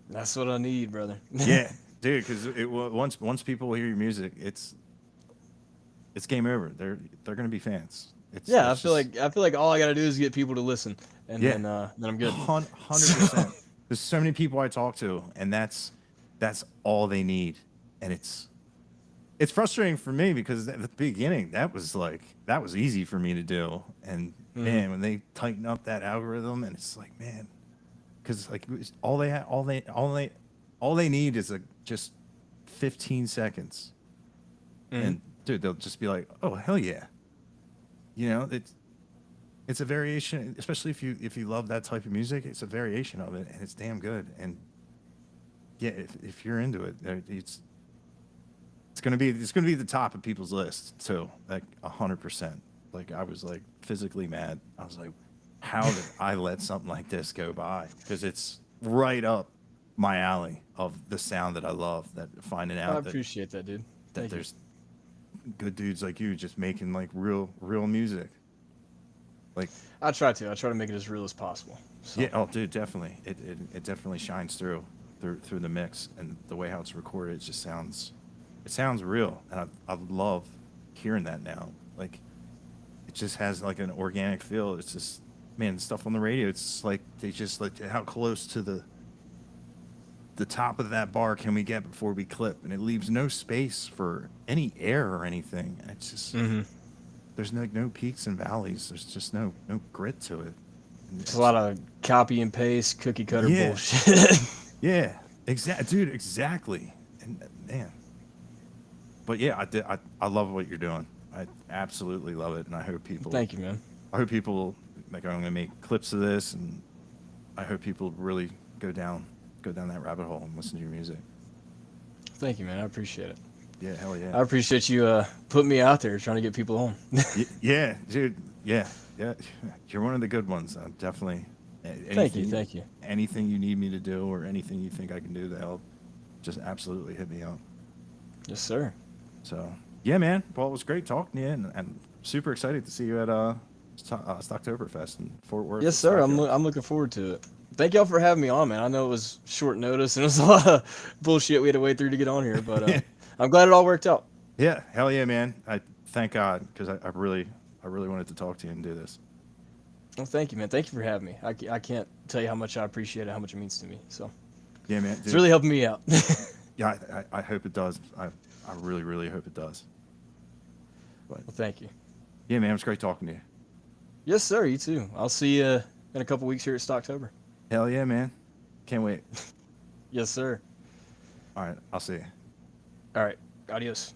That's what I need, brother. Yeah, dude, because once people hear your music, it's game over. They're gonna be fans. Yeah, It's just I feel like all I gotta do is get people to listen, and yeah, then I'm good. 100%. There's so many people I talk to, and that's all they need, and it's frustrating for me because at the beginning that was easy for me to do, and Hmm. man, when they tighten up that algorithm, and it's like man, because like all they need is just 15 seconds, Hmm. and dude, they'll just be like, oh hell yeah, it's a variation, especially if you love that type of music. It's a variation of it, and it's damn good. And yeah, if you're into it, it's gonna be the top of people's lists too, like 100%. Like I was like physically mad. I was like, how did I let something like this go by? Because it's right up my alley of the sound that I love. That finding I out appreciate that, dude. that Thank you. there's good dudes like you just making like real music. Like I try to make it as real as possible. So yeah, oh dude, definitely. It definitely shines through the mix, and the way how it's recorded, it sounds real, and I love hearing that now. Like it just has like an organic feel. It's just man, stuff on the radio. It's just like they just like how close to the top of that bar can we get before we clip, and it leaves no space for any air or anything. And it's just hmm there's no peaks and valleys. There's just no grit to it. And it's a lot of copy and paste, cookie cutter yeah, bullshit. yeah, dude, exactly. And man, but yeah, I love what you're doing. I absolutely love it, and Thank you, man. I hope people like I'm gonna make clips of this, and I hope people really go down that rabbit hole and listen to your music. Thank you, man. I appreciate it. Yeah, hell yeah. I appreciate you putting me out there trying to get people on. Yeah, dude. Yeah, yeah. You're one of the good ones. I'm definitely. Thank you. Anything you need me to do, or anything you think I can do to help, just absolutely hit me up. Yes, sir. So yeah, man. Well, it was great talking to you, and super excited to see you at Stocktoberfest in Fort Worth. Yes, sir. I'm looking forward to it. Thank y'all for having me on, man. I know it was short notice and it was a lot of bullshit we had to wade through to get on here, but I'm glad it all worked out. Yeah, hell yeah, man. I thank God because I really wanted to talk to you and do this. Well, thank you, man. Thank you for having me. I can't tell you how much I appreciate it, how much it means to me. So Yeah, man. it's Dude, really helping me out. yeah, I hope it does. I really hope it does. But Well, thank you. yeah, man, it was great talking to you. Yes, sir. You too. I'll see you in a couple weeks here at Stocktober. Hell yeah, man. Can't wait. Yes, sir. All right, I'll see you. All right. Adios.